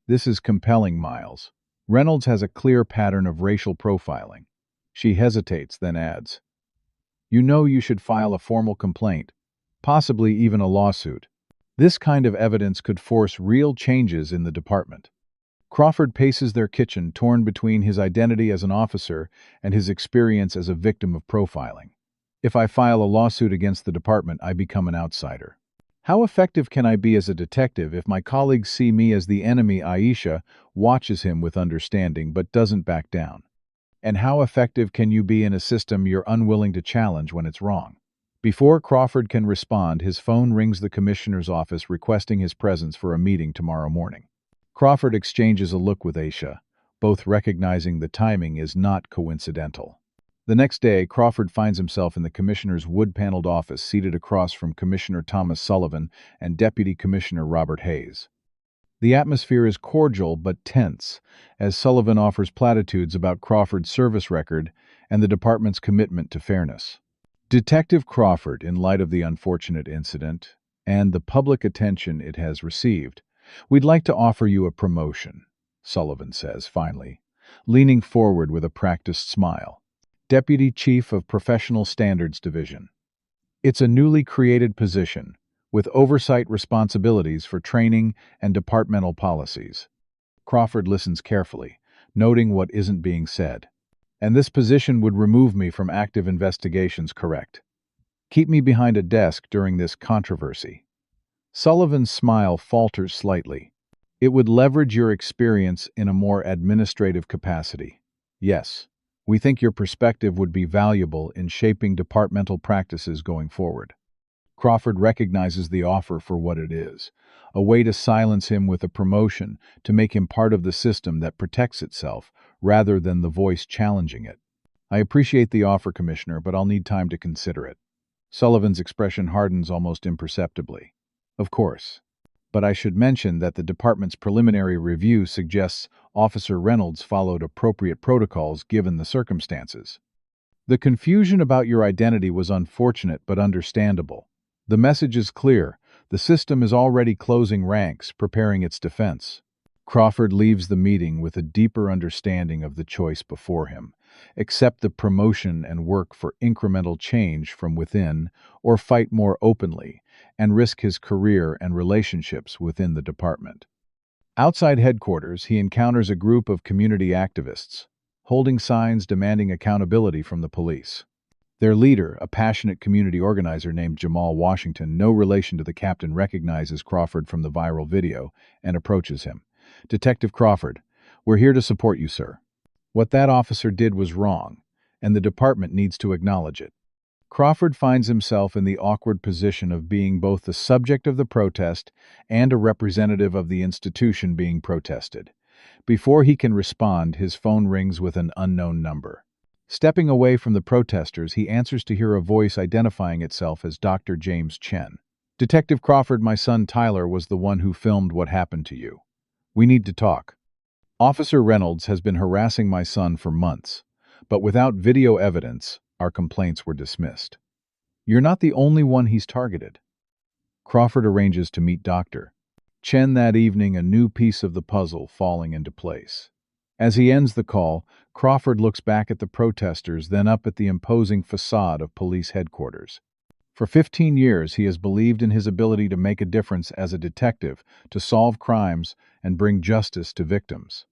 This is compelling, Miles. Reynolds has a clear pattern of racial profiling. She hesitates, then adds, "You know you should file a formal complaint, possibly even a lawsuit. This kind of evidence could force real changes in the department." Crawford paces their kitchen, torn between his identity as an officer and his experience as a victim of profiling. If I file a lawsuit against the department, I become an outsider. How effective can I be as a detective if my colleagues see me as the enemy? Aisha watches him with understanding but doesn't back down. And how effective can you be in a system you're unwilling to challenge when it's wrong? Before Crawford can respond, his phone rings the commissioner's office requesting his presence for a meeting tomorrow morning. Crawford exchanges a look with Aisha, both recognizing the timing is not coincidental. The next day, Crawford finds himself in the commissioner's wood-paneled office, seated across from Commissioner Thomas Sullivan and Deputy Commissioner Robert Hayes. The atmosphere is cordial but tense, as Sullivan offers platitudes about Crawford's service record and the department's commitment to fairness. Detective Crawford, in light of the unfortunate incident and the public attention it has received, we'd like to offer you a promotion, Sullivan says finally, leaning forward with a practiced smile. Deputy Chief of Professional Standards Division. It's a newly created position, with oversight responsibilities for training and departmental policies. Crawford listens carefully, noting what isn't being said. And this position would remove me from active investigations, correct? Keep me behind a desk during this controversy. Sullivan's smile falters slightly. It would leverage your experience in a more administrative capacity. Yes, we think your perspective would be valuable in shaping departmental practices going forward. Crawford recognizes the offer for what it is, a way to silence him with a promotion, to make him part of the system that protects itself, rather than the voice challenging it. I appreciate the offer, Commissioner, but I'll need time to consider it. Sullivan's expression hardens almost imperceptibly. Of course. But I should mention that the department's preliminary review suggests Officer Reynolds followed appropriate protocols given the circumstances. The confusion about your identity was unfortunate but understandable. The message is clear. The system is already closing ranks, preparing its defense. Crawford leaves the meeting with a deeper understanding of the choice before him: accept the promotion and work for incremental change from within, or fight more openly and risk his career and relationships within the department. Outside headquarters, he encounters a group of community activists, holding signs demanding accountability from the police. Their leader, a passionate community organizer named Jamal Washington, no relation to the captain, recognizes Crawford from the viral video and approaches him. "Detective Crawford, we're here to support you, sir. What that officer did was wrong, and the department needs to acknowledge it." Crawford finds himself in the awkward position of being both the subject of the protest and a representative of the institution being protested. Before he can respond, his phone rings with an unknown number. Stepping away from the protesters, he answers to hear a voice identifying itself as Dr. James Chen. Detective Crawford, my son Tyler was the one who filmed what happened to you. We need to talk. Officer Reynolds has been harassing my son for months, but without video evidence, our complaints were dismissed. You're not the only one he's targeted. Crawford arranges to meet Dr. Chen that evening, a new piece of the puzzle falling into place. As he ends the call, Crawford looks back at the protesters, then up at the imposing facade of police headquarters. For 15 years, he has believed in his ability to make a difference as a detective, to solve crimes and bring justice to victims.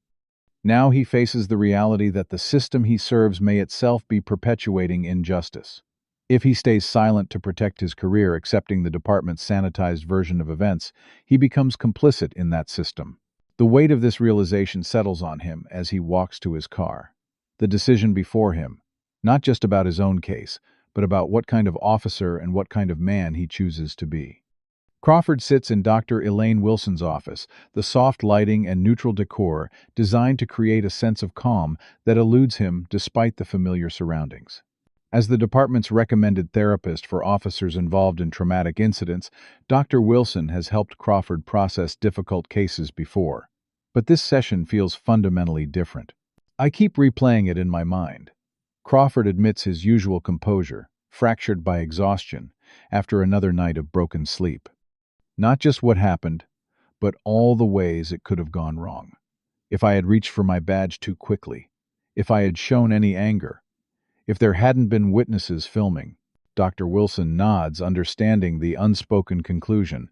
Now he faces the reality that the system he serves may itself be perpetuating injustice. If he stays silent to protect his career, accepting the department's sanitized version of events, he becomes complicit in that system. The weight of this realization settles on him as he walks to his car. The decision before him, not just about his own case, but about what kind of officer and what kind of man he chooses to be. Crawford sits in Dr. Elaine Wilson's office, the soft lighting and neutral decor designed to create a sense of calm that eludes him despite the familiar surroundings. As the department's recommended therapist for officers involved in traumatic incidents, Dr. Wilson has helped Crawford process difficult cases before. But this session feels fundamentally different. I keep replaying it in my mind. Crawford admits his usual composure, fractured by exhaustion, after another night of broken sleep. Not just what happened, but all the ways it could have gone wrong. If I had reached for my badge too quickly, if I had shown any anger, if there hadn't been witnesses filming. Dr. Wilson nods, understanding the unspoken conclusion.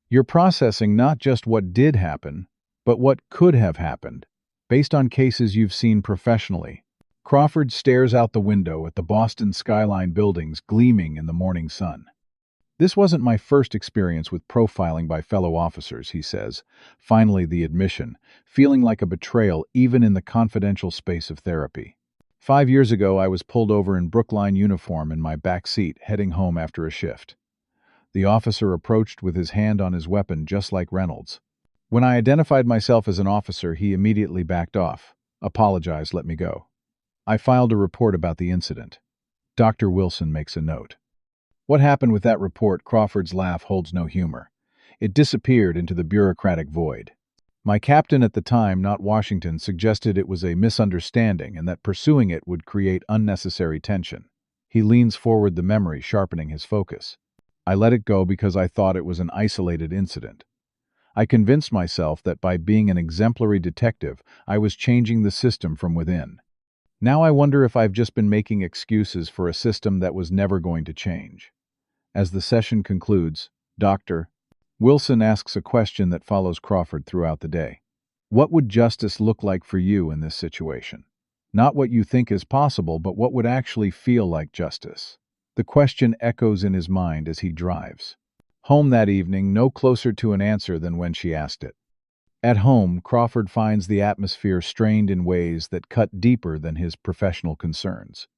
You're processing not just what did happen, but what could have happened, based on cases you've seen professionally. Crawford stares out the window at the Boston skyline buildings gleaming in the morning sun. This wasn't my first experience with profiling by fellow officers, he says, finally the admission, feeling like a betrayal even in the confidential space of therapy. 5 years ago, I was pulled over in Brookline uniform in my back seat, heading home after a shift. The officer approached with his hand on his weapon, just like Reynolds. When I identified myself as an officer, he immediately backed off, apologized, let me go. I filed a report about the incident. Dr. Wilson makes a note. What happened with that report? Crawford's laugh holds no humor. It disappeared into the bureaucratic void. My captain at the time, not Washington, suggested it was a misunderstanding and that pursuing it would create unnecessary tension. He leans forward, the memory sharpening his focus. I let it go because I thought it was an isolated incident. I convinced myself that by being an exemplary detective, I was changing the system from within. Now I wonder if I've just been making excuses for a system that was never going to change. As the session concludes, Dr. Wilson asks a question that follows Crawford throughout the day. What would justice look like for you in this situation? Not what you think is possible, but what would actually feel like justice. The question echoes in his mind as he drives home that evening, no closer to an answer than when she asked it. At home, Crawford finds the atmosphere strained in ways that cut deeper than his professional concerns.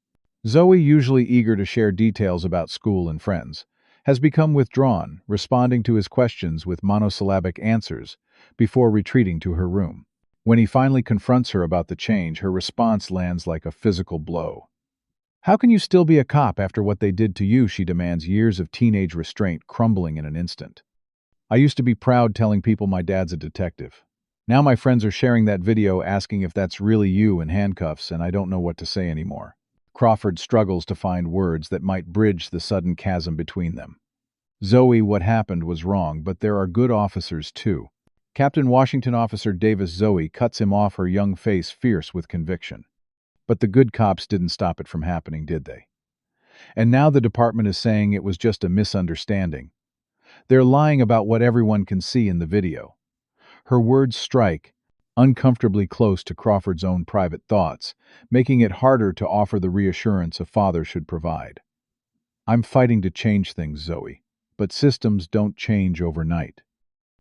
Zoe, usually eager to share details about school and friends, has become withdrawn, responding to his questions with monosyllabic answers before retreating to her room. When he finally confronts her about the change, her response lands like a physical blow. How can you still be a cop after what they did to you? She demands, years of teenage restraint crumbling in an instant. I used to be proud telling people my dad's a detective. Now my friends are sharing that video asking if that's really you in handcuffs, and I don't know what to say anymore. Crawford struggles to find words that might bridge the sudden chasm between them. Zoe, what happened was wrong, but there are good officers too. Captain Washington. Officer Davis. Zoe cuts him off, her young face fierce with conviction. But the good cops didn't stop it from happening, did they? And now the department is saying it was just a misunderstanding. They're lying about what everyone can see in the video. Her words strike uncomfortably close to Crawford's own private thoughts, making it harder to offer the reassurance a father should provide. I'm fighting to change things, Zoe, but systems don't change overnight.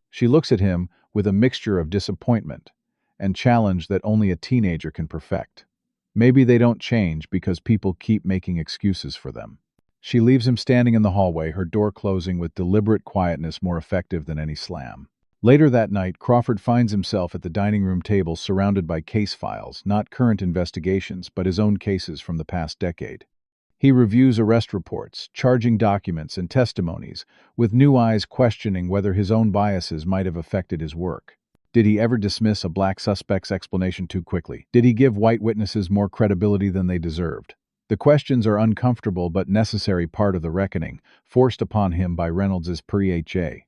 She looks at him with a mixture of disappointment and challenge that only a teenager can perfect. Maybe they don't change because people keep making excuses for them. She leaves him standing in the hallway, her door closing with deliberate quietness more effective than any slam. Later that night, Crawford finds himself at the dining room table surrounded by case files, not current investigations, but his own cases from the past decade. He reviews arrest reports, charging documents, and testimonies, with new eyes questioning whether his own biases might have affected his work. Did he ever dismiss a black suspect's explanation too quickly? Did he give white witnesses more credibility than they deserved? The questions are uncomfortable but necessary part of the reckoning, forced upon him by Reynolds's pre-HA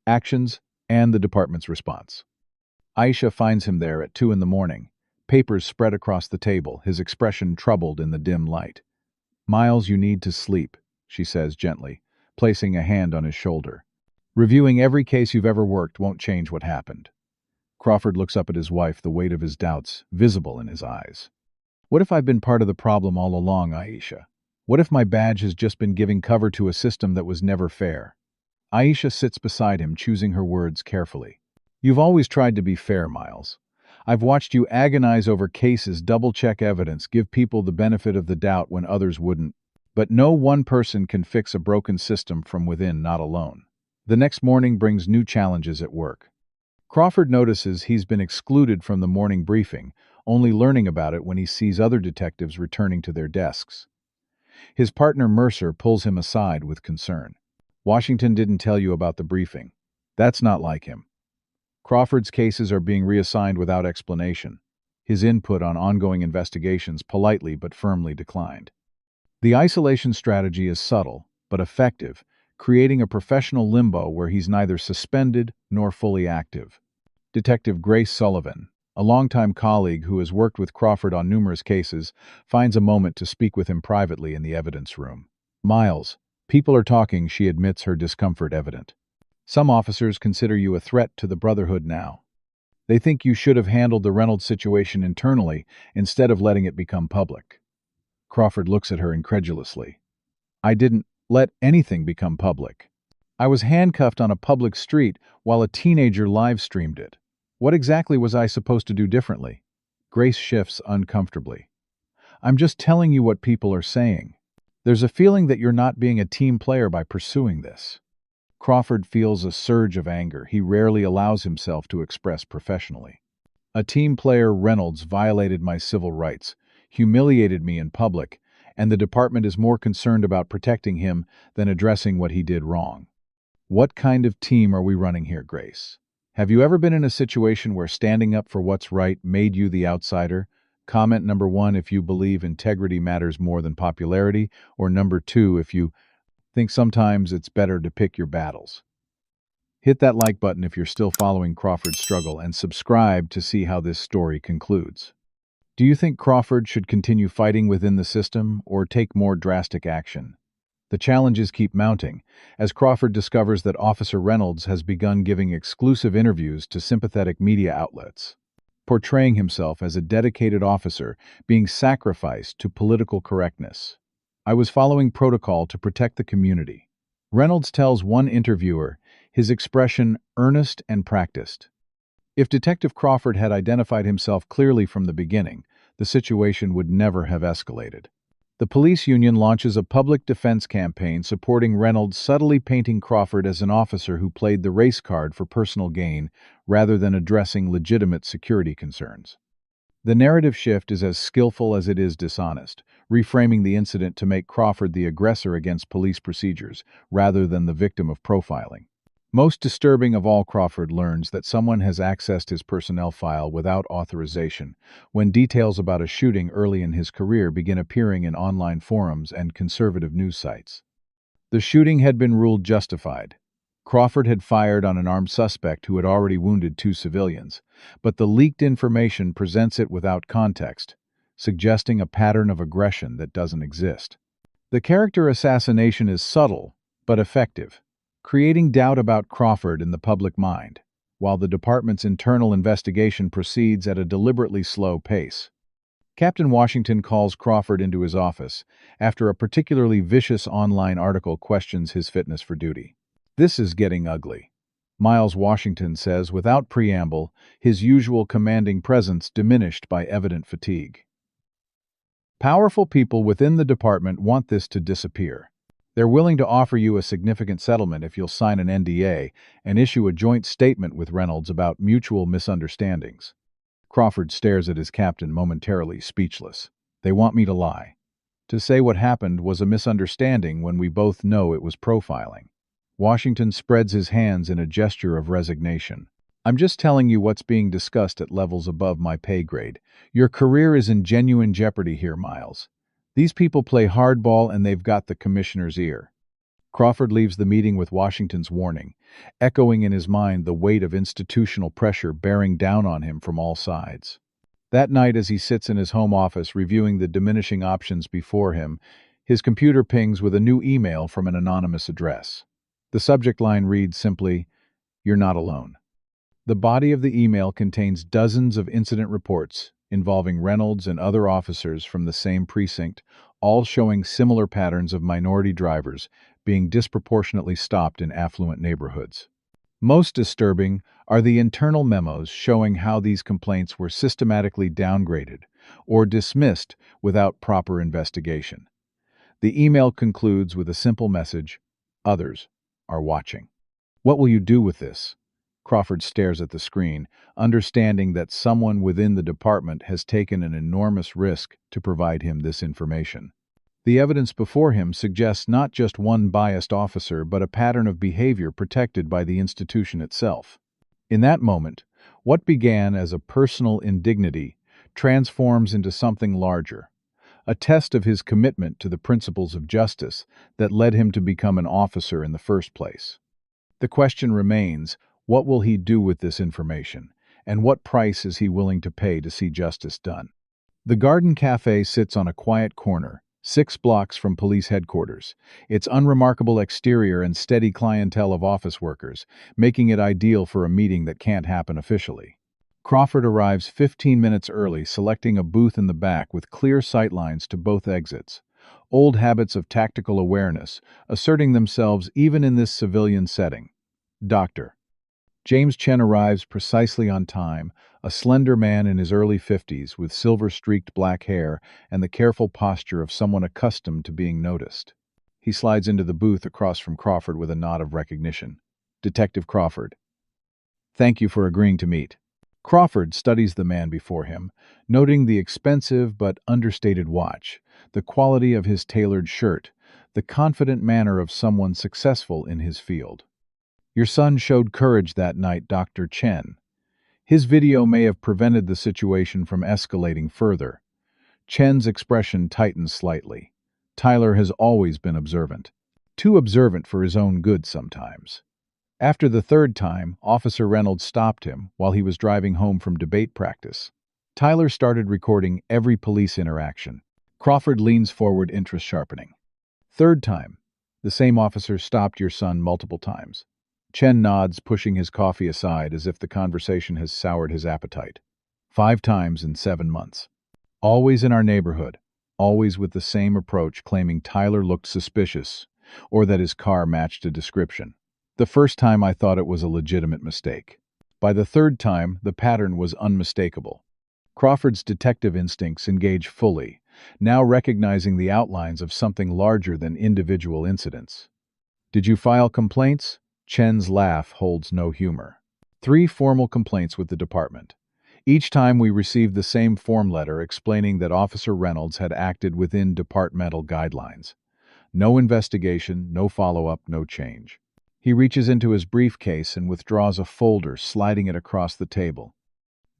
actions and the department's response. Aisha finds him there at 2 in the morning, papers spread across the table, his expression troubled in the dim light. "Miles, you need to sleep," she says gently, placing a hand on his shoulder. "Reviewing every case you've ever worked won't change what happened." Crawford looks up at his wife, the weight of his doubts visible in his eyes. "What if I've been part of the problem all along, Aisha? What if my badge has just been giving cover to a system that was never fair?" Aisha sits beside him, choosing her words carefully. "You've always tried to be fair, Miles. I've watched you agonize over cases, double-check evidence, give people the benefit of the doubt when others wouldn't. But no one person can fix a broken system from within, not alone." The next morning brings new challenges at work. Crawford notices he's been excluded from the morning briefing, only learning about it when he sees other detectives returning to their desks. His partner Mercer pulls him aside with concern. "Washington didn't tell you about the briefing. That's not like him." Crawford's cases are being reassigned without explanation. His input on ongoing investigations politely but firmly declined. The isolation strategy is subtle, but effective, creating a professional limbo where he's neither suspended nor fully active. Detective Grace Sullivan, a longtime colleague who has worked with Crawford on numerous cases, finds a moment to speak with him privately in the evidence room. "Miles, people are talking," she admits, her discomfort evident. "Some officers consider you a threat to the Brotherhood now. They think you should have handled the Reynolds situation internally instead of letting it become public." Crawford looks at her incredulously. "I didn't let anything become public. I was handcuffed on a public street while a teenager live-streamed it. What exactly was I supposed to do differently?" Grace shifts uncomfortably. "I'm just telling you what people are saying. There's a feeling that you're not being a team player by pursuing this." Crawford feels a surge of anger he rarely allows himself to express professionally. "A team player, Reynolds violated my civil rights, humiliated me in public, and the department is more concerned about protecting him than addressing what he did wrong." What kind of team are we running here, Grace? Have you ever been in a situation where standing up for what's right made you the outsider? Comment number 1 if you believe integrity matters more than popularity, or number 2 if you think sometimes it's better to pick your battles. Hit that like button if you're still following Crawford's struggle, and subscribe to see how this story concludes. Do you think Crawford should continue fighting within the system or take more drastic action? The challenges keep mounting as Crawford discovers that Officer Reynolds has begun giving exclusive interviews to sympathetic media outlets, portraying himself as a dedicated officer being sacrificed to political correctness. "I was following protocol to protect the community," Reynolds tells one interviewer, his expression earnest and practiced. If Detective Crawford had identified himself clearly from the beginning, the situation would never have escalated. The police union launches a public defense campaign supporting Reynolds, subtly painting Crawford as an officer who played the race card for personal gain rather than addressing legitimate security concerns. The narrative shift is as skillful as it is dishonest, reframing the incident to make Crawford the aggressor against police procedures rather than the victim of profiling. Most disturbing of all, Crawford learns that someone has accessed his personnel file without authorization when details about a shooting early in his career begin appearing in online forums and conservative news sites. The shooting had been ruled justified. Crawford had fired on an armed suspect who had already wounded 2 civilians, but the leaked information presents it without context, suggesting a pattern of aggression that doesn't exist. The character assassination is subtle but effective, creating doubt about Crawford in the public mind, while the department's internal investigation proceeds at a deliberately slow pace. Captain Washington calls Crawford into his office after a particularly vicious online article questions his fitness for duty. "This is getting ugly," Miles Washington says without preamble, his usual commanding presence diminished by evident fatigue. Powerful people within the department want this to disappear. They're willing to offer you a significant settlement if you'll sign an NDA and issue a joint statement with Reynolds about mutual misunderstandings. Crawford stares at his captain, momentarily speechless. "They want me to lie." To say what happened was a misunderstanding when we both know it was profiling. Washington spreads his hands in a gesture of resignation. I'm just telling you what's being discussed at levels above my pay grade. Your career is in genuine jeopardy here, Miles. These people play hardball and they've got the commissioner's ear. Crawford leaves the meeting with Washington's warning, echoing in his mind the weight of institutional pressure bearing down on him from all sides. That night, as he sits in his home office reviewing the diminishing options before him, his computer pings with a new email from an anonymous address. The subject line reads simply, "You're not alone." The body of the email contains dozens of incident reports involving Reynolds and other officers from the same precinct, all showing similar patterns of minority drivers being disproportionately stopped in affluent neighborhoods. Most disturbing are the internal memos showing how these complaints were systematically downgraded or dismissed without proper investigation. The email concludes with a simple message: "Others are watching." What will you do with this? Crawford stares at the screen, understanding that someone within the department has taken an enormous risk to provide him this information. The evidence before him suggests not just one biased officer, but a pattern of behavior protected by the institution itself. In that moment, what began as a personal indignity transforms into something larger, a test of his commitment to the principles of justice that led him to become an officer in the first place. The question remains, what will he do with this information, and what price is he willing to pay to see justice done? The Garden Cafe sits on a quiet corner, 6 blocks from police headquarters, its unremarkable exterior and steady clientele of office workers, making it ideal for a meeting that can't happen officially. Crawford arrives 15 minutes early, selecting a booth in the back with clear sightlines to both exits. Old habits of tactical awareness, asserting themselves even in this civilian setting. Dr. James Chen arrives precisely on time, a slender man in his early 50s with silver-streaked black hair and the careful posture of someone accustomed to being noticed. He slides into the booth across from Crawford with a nod of recognition. "Detective Crawford. Thank you for agreeing to meet." Crawford studies the man before him, noting the expensive but understated watch, the quality of his tailored shirt, the confident manner of someone successful in his field. "Your son showed courage that night, Dr. Chen. His video may have prevented the situation from escalating further." Chen's expression tightens slightly. Tyler has always been observant. Too observant for his own good sometimes. After the third time, Officer Reynolds stopped him while he was driving home from debate practice. Tyler started recording every police interaction. Crawford leans forward, interest sharpening. "Third time. The same officer stopped your son multiple times." Chen nods, pushing his coffee aside as if the conversation has soured his appetite. "5 times in 7 months. Always in our neighborhood, always with the same approach, claiming Tyler looked suspicious or that his car matched a description. The first time I thought it was a legitimate mistake. By the third time, the pattern was unmistakable." Crawford's detective instincts engage fully, now recognizing the outlines of something larger than individual incidents. "Did you file complaints?" Chen's laugh holds no humor. 3 formal complaints with the department. Each time we received the same form letter explaining that Officer Reynolds had acted within departmental guidelines. No investigation, no follow-up, no change. He reaches into his briefcase and withdraws a folder, sliding it across the table.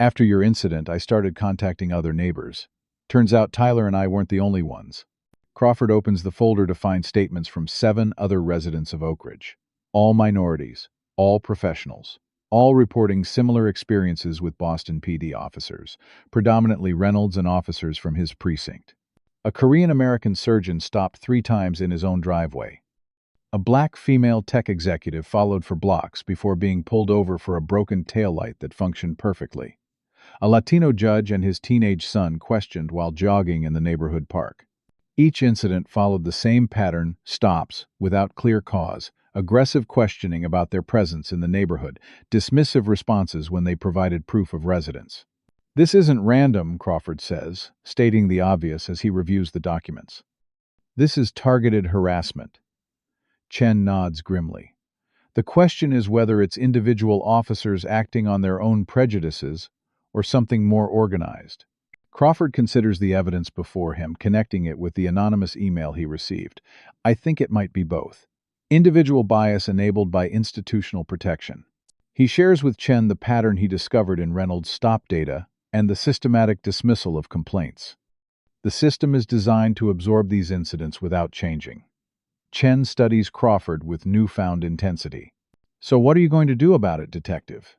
"After your incident, I started contacting other neighbors. Turns out Tyler and I weren't the only ones." Crawford opens the folder to find statements from 7 other residents of Oak Ridge. All minorities, all professionals, all reporting similar experiences with Boston PD officers, predominantly Reynolds and officers from his precinct. A Korean-American surgeon stopped 3 times in his own driveway. A black female tech executive followed for blocks before being pulled over for a broken taillight that functioned perfectly. A Latino judge and his teenage son questioned while jogging in the neighborhood park. Each incident followed the same pattern: stops without clear cause, aggressive questioning about their presence in the neighborhood, dismissive responses when they provided proof of residence. "This isn't random," Crawford says, stating the obvious as he reviews the documents. "This is targeted harassment." Chen nods grimly. "The question is whether it's individual officers acting on their own prejudices or something more organized." Crawford considers the evidence before him, connecting it with the anonymous email he received. I think it might be both. Individual bias enabled by institutional protection. He shares with Chen the pattern he discovered in Reynolds' stop data and the systematic dismissal of complaints. The system is designed to absorb these incidents without changing. Chen studies Crawford with newfound intensity. So what are you going to do about it, detective?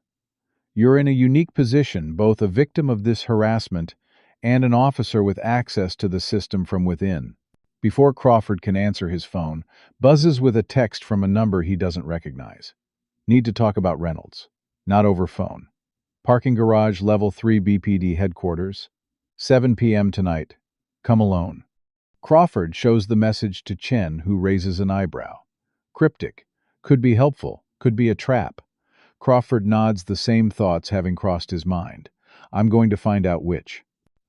You're in a unique position, both a victim of this harassment and an officer with access to the system from within. Before Crawford can answer, his phone buzzes with a text from a number he doesn't recognize. Need to talk about Reynolds. Not over phone. Parking garage, level 3 BPD headquarters. 7 p.m. tonight. Come alone. Crawford shows the message to Chen, who raises an eyebrow. Cryptic. Could be helpful. Could be a trap. Crawford nods, the same thoughts having crossed his mind. I'm going to find out which.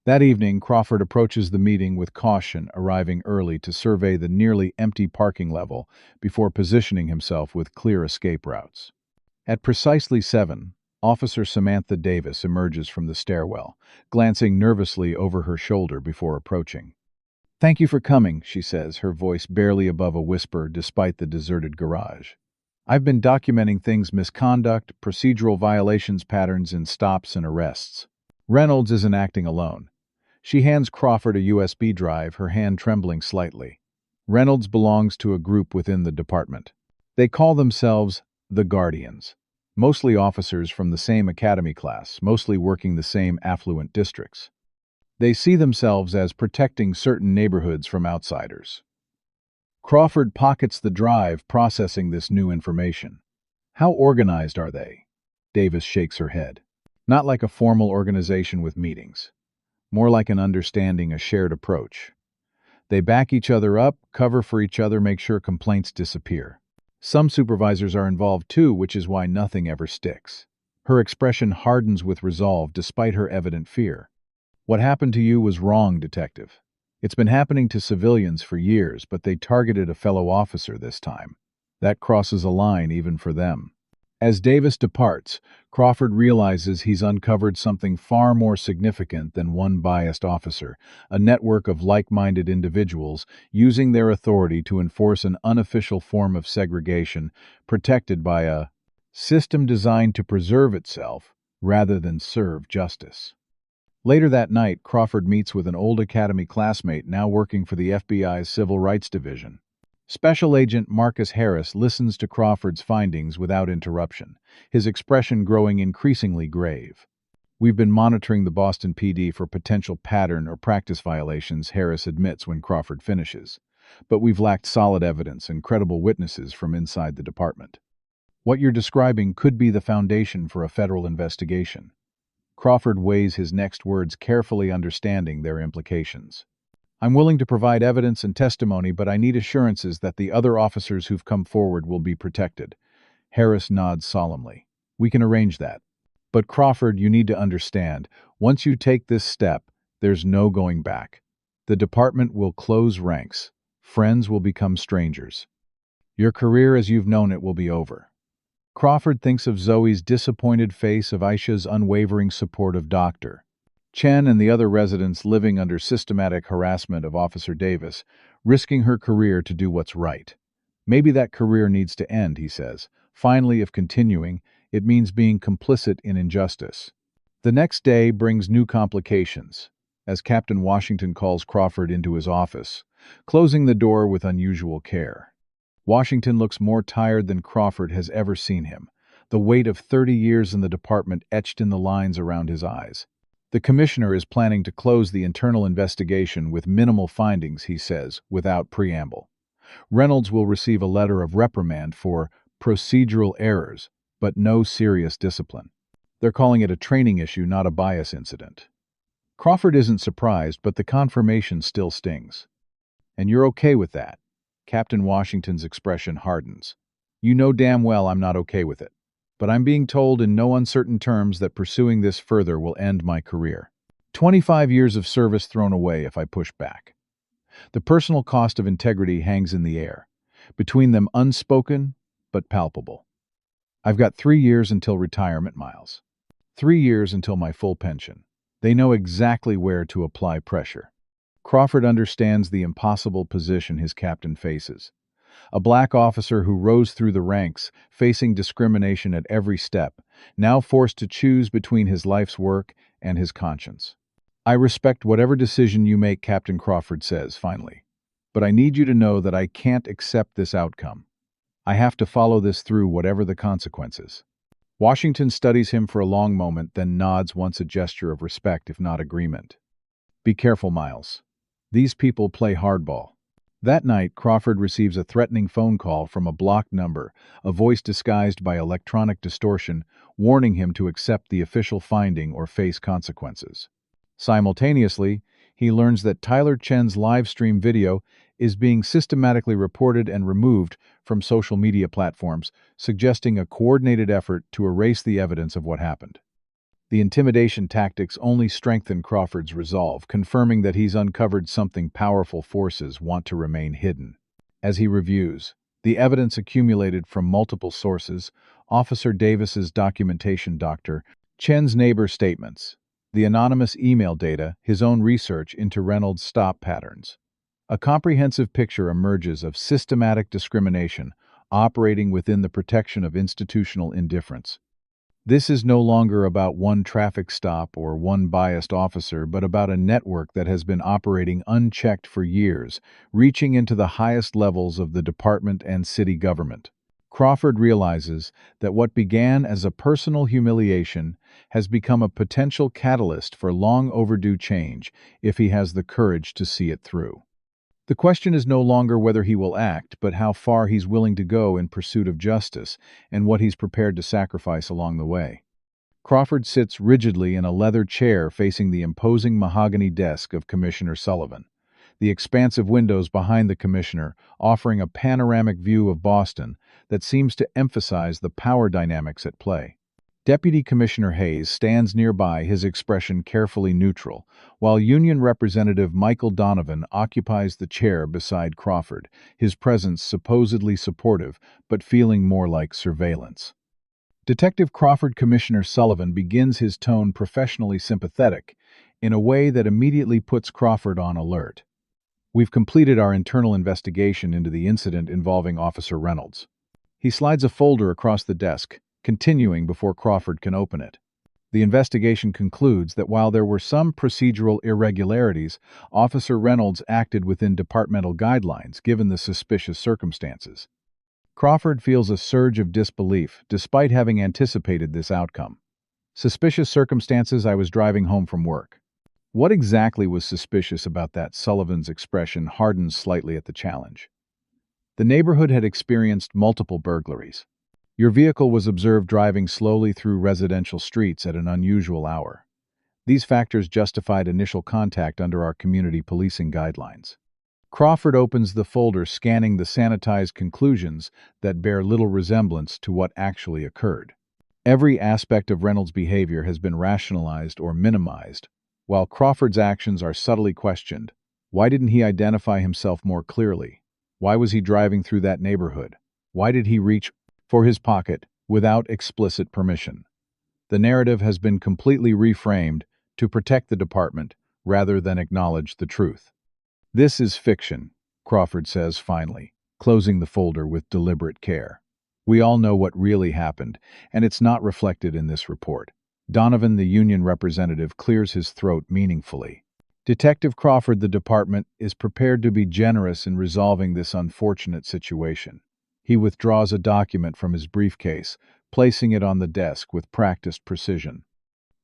That evening, Crawford approaches the meeting with caution, arriving early to survey the nearly empty parking level before positioning himself with clear escape routes. At precisely 7, Officer Samantha Davis emerges from the stairwell, glancing nervously over her shoulder before approaching. Thank you for coming, she says, her voice barely above a whisper despite the deserted garage. I've been documenting things: misconduct, procedural violations, patterns in stops and arrests. Reynolds isn't acting alone. She hands Crawford a USB drive, her hand trembling slightly. Reynolds belongs to a group within the department. They call themselves the Guardians. Mostly officers from the same academy class, mostly working the same affluent districts. They see themselves as protecting certain neighborhoods from outsiders. Crawford pockets the drive, processing this new information. How organized are they? Davis shakes her head. Not like a formal organization with meetings. More like an understanding, a shared approach. They back each other up, cover for each other, make sure complaints disappear. Some supervisors are involved too, which is why nothing ever sticks. Her expression hardens with resolve despite her evident fear. What happened to you was wrong, detective. It's been happening to civilians for years, but they targeted a fellow officer this time. That crosses a line even for them. As Davis departs, Crawford realizes he's uncovered something far more significant than one biased officer, a network of like-minded individuals using their authority to enforce an unofficial form of segregation protected by a system designed to preserve itself rather than serve justice. Later that night, Crawford meets with an old academy classmate now working for the FBI's Civil Rights Division. Special Agent Marcus Harris listens to Crawford's findings without interruption, his expression growing increasingly grave. We've been monitoring the Boston PD for potential pattern or practice violations, Harris admits when Crawford finishes. But we've lacked solid evidence and credible witnesses from inside the department. What you're describing could be the foundation for a federal investigation. Crawford weighs his next words carefully, understanding their implications. I'm willing to provide evidence and testimony, but I need assurances that the other officers who've come forward will be protected. Harris nods solemnly. We can arrange that. But Crawford, you need to understand, once you take this step, there's no going back. The department will close ranks. Friends will become strangers. Your career as you've known it will be over. Crawford thinks of Zoe's disappointed face, of Aisha's unwavering support of Dr. Chen and the other residents living under systematic harassment of Officer Davis, risking her career to do what's right. Maybe that career needs to end, he says. Finally, if continuing, it means being complicit in injustice. The next day brings new complications, as Captain Washington calls Crawford into his office, closing the door with unusual care. Washington looks more tired than Crawford has ever seen him, the weight of 30 years in the department etched in the lines around his eyes. The commissioner is planning to close the internal investigation with minimal findings, he says, without preamble. Reynolds will receive a letter of reprimand for procedural errors, but no serious discipline. They're calling it a training issue, not a bias incident. Crawford isn't surprised, but the confirmation still stings. And you're okay with that? Captain Washington's expression hardens. You know damn well I'm not okay with it. But I'm being told in no uncertain terms that pursuing this further will end my career. 25 years of service thrown away if I push back. The personal cost of integrity hangs in the air, between them unspoken but palpable. I've got 3 years until retirement, Miles. 3 years until my full pension. They know exactly where to apply pressure. Crawford understands the impossible position his captain faces. A black officer who rose through the ranks, facing discrimination at every step, now forced to choose between his life's work and his conscience. "I respect whatever decision you make," Captain Crawford says, finally. "But I need you to know that I can't accept this outcome. I have to follow this through, whatever the consequences." Washington studies him for a long moment, then nods once, a gesture of respect, if not agreement. "Be careful, Miles. These people play hardball." That night, Crawford receives a threatening phone call from a blocked number, a voice disguised by electronic distortion, warning him to accept the official finding or face consequences. Simultaneously, he learns that Tyler Chen's live stream video is being systematically reported and removed from social media platforms, suggesting a coordinated effort to erase the evidence of what happened. The intimidation tactics only strengthen Crawford's resolve, confirming that he's uncovered something powerful forces want to remain hidden. As he reviews the evidence accumulated from multiple sources, Officer Davis's documentation, Dr. Chen's neighbor statements, the anonymous email data, his own research into Reynolds' stop patterns, a comprehensive picture emerges of systematic discrimination operating within the protection of institutional indifference. This is no longer about one traffic stop or one biased officer, but about a network that has been operating unchecked for years, reaching into the highest levels of the department and city government. Crawford realizes that what began as a personal humiliation has become a potential catalyst for long overdue change if he has the courage to see it through. The question is no longer whether he will act, but how far he's willing to go in pursuit of justice and what he's prepared to sacrifice along the way. Crawford sits rigidly in a leather chair facing the imposing mahogany desk of Commissioner Sullivan, the expansive windows behind the commissioner offering a panoramic view of Boston that seems to emphasize the power dynamics at play. Deputy Commissioner Hayes stands nearby, his expression carefully neutral, while Union Representative Michael Donovan occupies the chair beside Crawford, his presence supposedly supportive but feeling more like surveillance. Detective Crawford Commissioner Sullivan begins his tone professionally sympathetic, in a way that immediately puts Crawford on alert. "We've completed our internal investigation into the incident involving Officer Reynolds." He slides a folder across the desk, continuing before Crawford can open it. The investigation concludes that while there were some procedural irregularities, Officer Reynolds acted within departmental guidelines given the suspicious circumstances. Crawford feels a surge of disbelief, despite having anticipated this outcome. "Suspicious circumstances? I was driving home from work." What exactly was suspicious about that? Sullivan's expression hardens slightly at the challenge. "The neighborhood had experienced multiple burglaries. Your vehicle was observed driving slowly through residential streets at an unusual hour. These factors justified initial contact under our community policing guidelines." Crawford opens the folder, scanning the sanitized conclusions that bear little resemblance to what actually occurred. Every aspect of Reynolds' behavior has been rationalized or minimized, while Crawford's actions are subtly questioned. Why didn't he identify himself more clearly? Why was he driving through that neighborhood? Why did he reach for his pocket without explicit permission? The narrative has been completely reframed to protect the department rather than acknowledge the truth. "This is fiction," Crawford says finally, closing the folder with deliberate care. "We all know what really happened, and it's not reflected in this report." Donovan, the union representative, clears his throat meaningfully. "Detective Crawford, the department is prepared to be generous in resolving this unfortunate situation." He withdraws a document from his briefcase, placing it on the desk with practiced precision.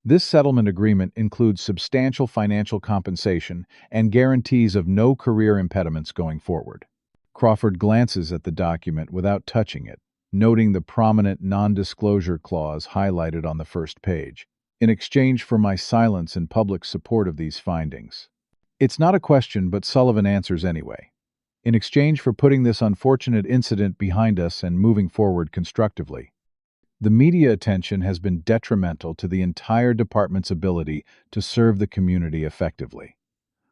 "This settlement agreement includes substantial financial compensation and guarantees of no career impediments going forward." Crawford glances at the document without touching it, noting the prominent non-disclosure clause highlighted on the first page. "In exchange for my silence and public support of these findings." It's not a question, but Sullivan answers anyway. "In exchange for putting this unfortunate incident behind us and moving forward constructively." The media attention has been detrimental to the entire department's ability to serve the community effectively.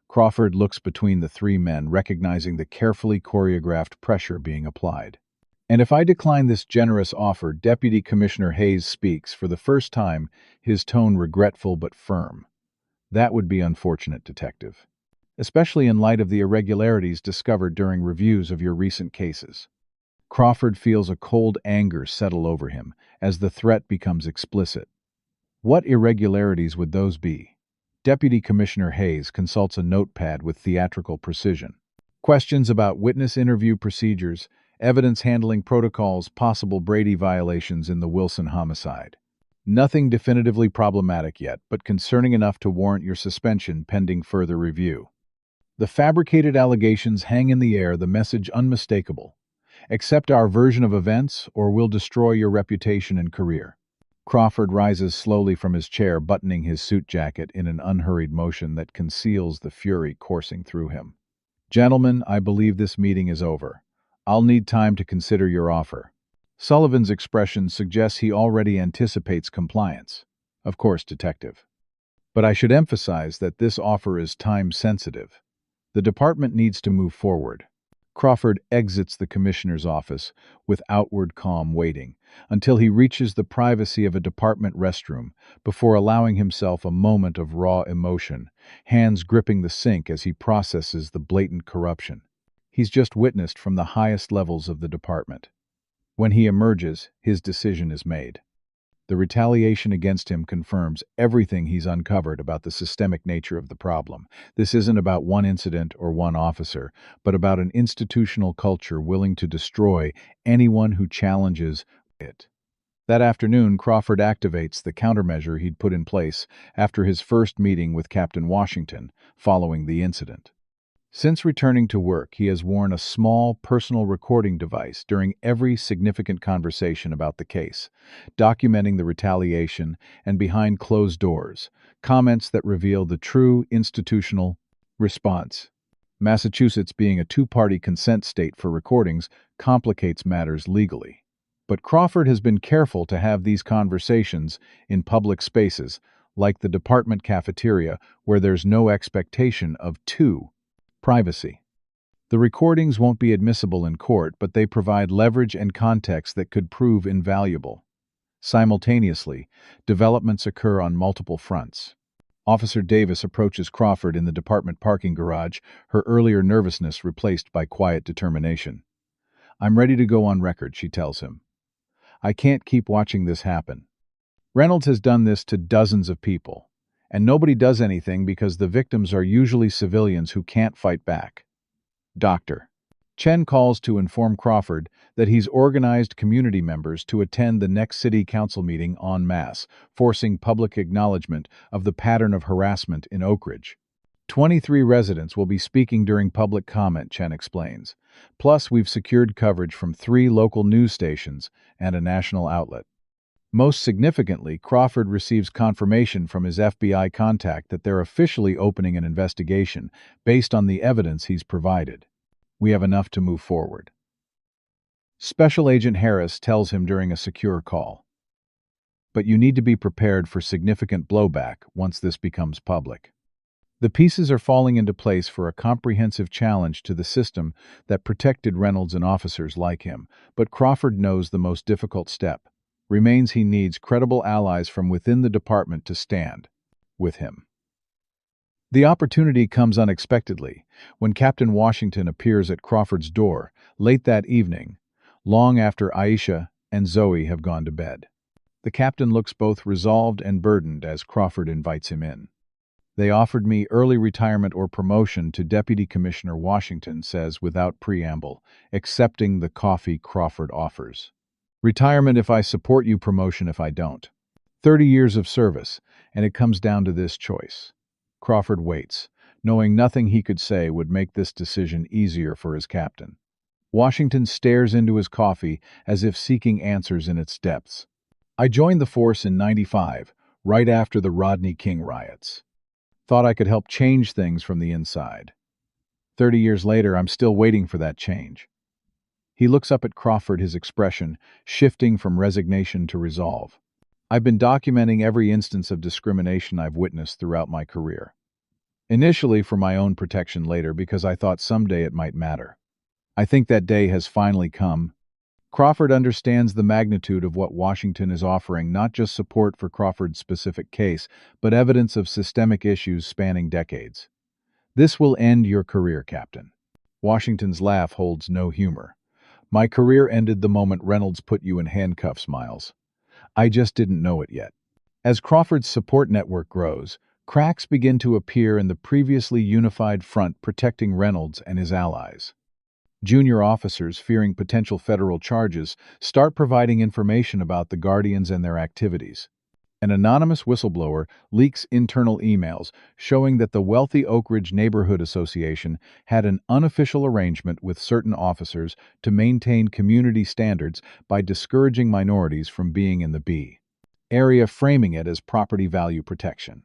Crawford looks between the three men, recognizing the carefully choreographed pressure being applied. "And if I decline this generous offer," Deputy Commissioner Hayes speaks, for the first time, his tone regretful but firm, That would be unfortunate, Detective, especially in light of the irregularities discovered during reviews of your recent cases. Crawford feels a cold anger settle over him as the threat becomes explicit. What irregularities would those be? Deputy Commissioner Hayes consults a notepad with theatrical precision. Questions about witness interview procedures, evidence handling protocols, possible Brady violations in the Wilson homicide. Nothing definitively problematic yet, but concerning enough to warrant your suspension pending further review. The fabricated allegations hang in the air, the message unmistakable. Accept our version of events, or we'll destroy your reputation and career. Crawford rises slowly from his chair, buttoning his suit jacket in an unhurried motion that conceals the fury coursing through him. Gentlemen, I believe this meeting is over. I'll need time to consider your offer. Sullivan's expression suggests he already anticipates compliance. Of course, Detective. But I should emphasize that this offer is time-sensitive. The department needs to move forward. Crawford exits the commissioner's office with outward calm, waiting until he reaches the privacy of a department restroom before allowing himself a moment of raw emotion, hands gripping the sink as he processes the blatant corruption he's just witnessed from the highest levels of the department. When he emerges, his decision is made. The retaliation against him confirms everything he's uncovered about the systemic nature of the problem. This isn't about one incident or one officer, but about an institutional culture willing to destroy anyone who challenges it. That afternoon, Crawford activates the countermeasure he'd put in place after his first meeting with Captain Washington following the incident. Since returning to work, he has worn a small personal recording device during every significant conversation about the case, documenting the retaliation and behind closed doors, comments that reveal the true institutional response. Massachusetts, being a two-party consent state for recordings, complicates matters legally. But Crawford has been careful to have these conversations in public spaces, like the department cafeteria, where there's no expectation of privacy. The recordings won't be admissible in court, but they provide leverage and context that could prove invaluable. Simultaneously, developments occur on multiple fronts. Officer Davis approaches Crawford in the department parking garage, her earlier nervousness replaced by quiet determination. "I'm ready to go on record," she tells him. "I can't keep watching this happen. Reynolds has done this to dozens of people. And nobody does anything because the victims are usually civilians who can't fight back." Dr. Chen calls to inform Crawford that he's organized community members to attend the next city council meeting en masse, forcing public acknowledgement of the pattern of harassment in Oak Ridge. 23 residents will be speaking during public comment, Chen explains. Plus, we've secured coverage from 3 local news stations and a national outlet. Most significantly, Crawford receives confirmation from his FBI contact that they're officially opening an investigation based on the evidence he's provided. We have enough to move forward. Special Agent Harris tells him during a secure call. But you need to be prepared for significant blowback once this becomes public. The pieces are falling into place for a comprehensive challenge to the system that protected Reynolds and officers like him, but Crawford knows the most difficult step remains. He needs credible allies from within the department to stand with him. The opportunity comes unexpectedly when Captain Washington appears at Crawford's door late that evening, long after Aisha and Zoe have gone to bed. The captain looks both resolved and burdened as Crawford invites him in. "They offered me early retirement or promotion to Deputy Commissioner," Washington says without preamble, accepting the coffee Crawford offers. "Retirement if I support you, promotion if I don't. 30 years of service, and it comes down to this choice." Crawford waits, knowing nothing he could say would make this decision easier for his captain. Washington stares into his coffee as if seeking answers in its depths. "I joined the force in '95, right after the Rodney King riots. Thought I could help change things from the inside. 30 years later, I'm still waiting for that change." He looks up at Crawford, his expression shifting from resignation to resolve. "I've been documenting every instance of discrimination I've witnessed throughout my career. Initially for my own protection, later because I thought someday it might matter. I think that day has finally come. Crawford understands the magnitude of what Washington is offering, not just support for Crawford's specific case, but evidence of systemic issues spanning decades. This will end your career, Captain. Washington's laugh holds no humor. My career ended the moment Reynolds put you in handcuffs, Miles. I just didn't know it yet. As Crawford's support network grows, cracks begin to appear in the previously unified front protecting Reynolds and his allies. Junior officers, fearing potential federal charges, start providing information about the Guardians and their activities. An anonymous whistleblower leaks internal emails showing that the wealthy Oak Ridge Neighborhood Association had an unofficial arrangement with certain officers to maintain community standards by discouraging minorities from being in the B area, framing it as property value protection.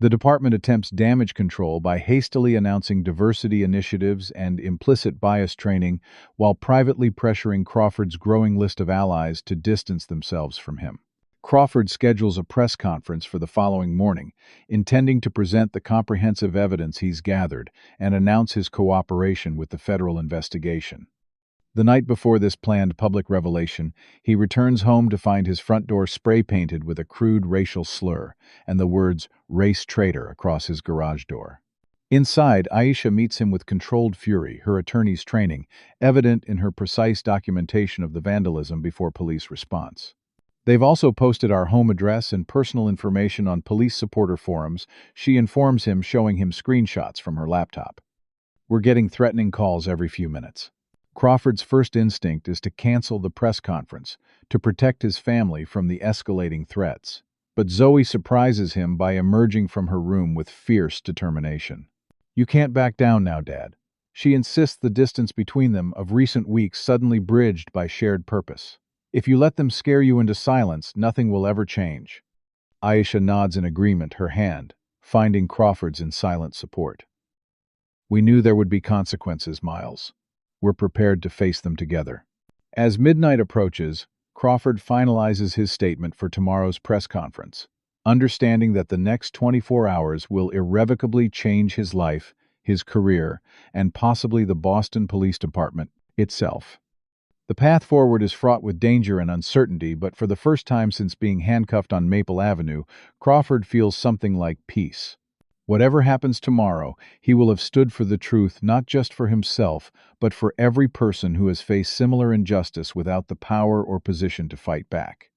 The department attempts damage control by hastily announcing diversity initiatives and implicit bias training while privately pressuring Crawford's growing list of allies to distance themselves from him. Crawford schedules a press conference for the following morning, intending to present the comprehensive evidence he's gathered and announce his cooperation with the federal investigation. The night before this planned public revelation, he returns home to find his front door spray-painted with a crude racial slur and the words "race traitor" across his garage door. Inside, Aisha meets him with controlled fury, her attorney's training evident in her precise documentation of the vandalism before police response. They've also posted our home address and personal information on police supporter forums, she informs him, showing him screenshots from her laptop. We're getting threatening calls every few minutes. Crawford's first instinct is to cancel the press conference, to protect his family from the escalating threats. But Zoe surprises him by emerging from her room with fierce determination. You can't back down now, Dad. She insists, the distance between them of recent weeks suddenly bridged by shared purpose. If you let them scare you into silence, nothing will ever change. Aisha nods in agreement, her hand finding Crawford's in silent support. We knew there would be consequences, Miles. We're prepared to face them together. As midnight approaches, Crawford finalizes his statement for tomorrow's press conference, understanding that the next 24 hours will irrevocably change his life, his career, and possibly the Boston Police Department itself. The path forward is fraught with danger and uncertainty, but for the first time since being handcuffed on Maple Avenue, Crawford feels something like peace. Whatever happens tomorrow, he will have stood for the truth, not just for himself, but for every person who has faced similar injustice without the power or position to fight back.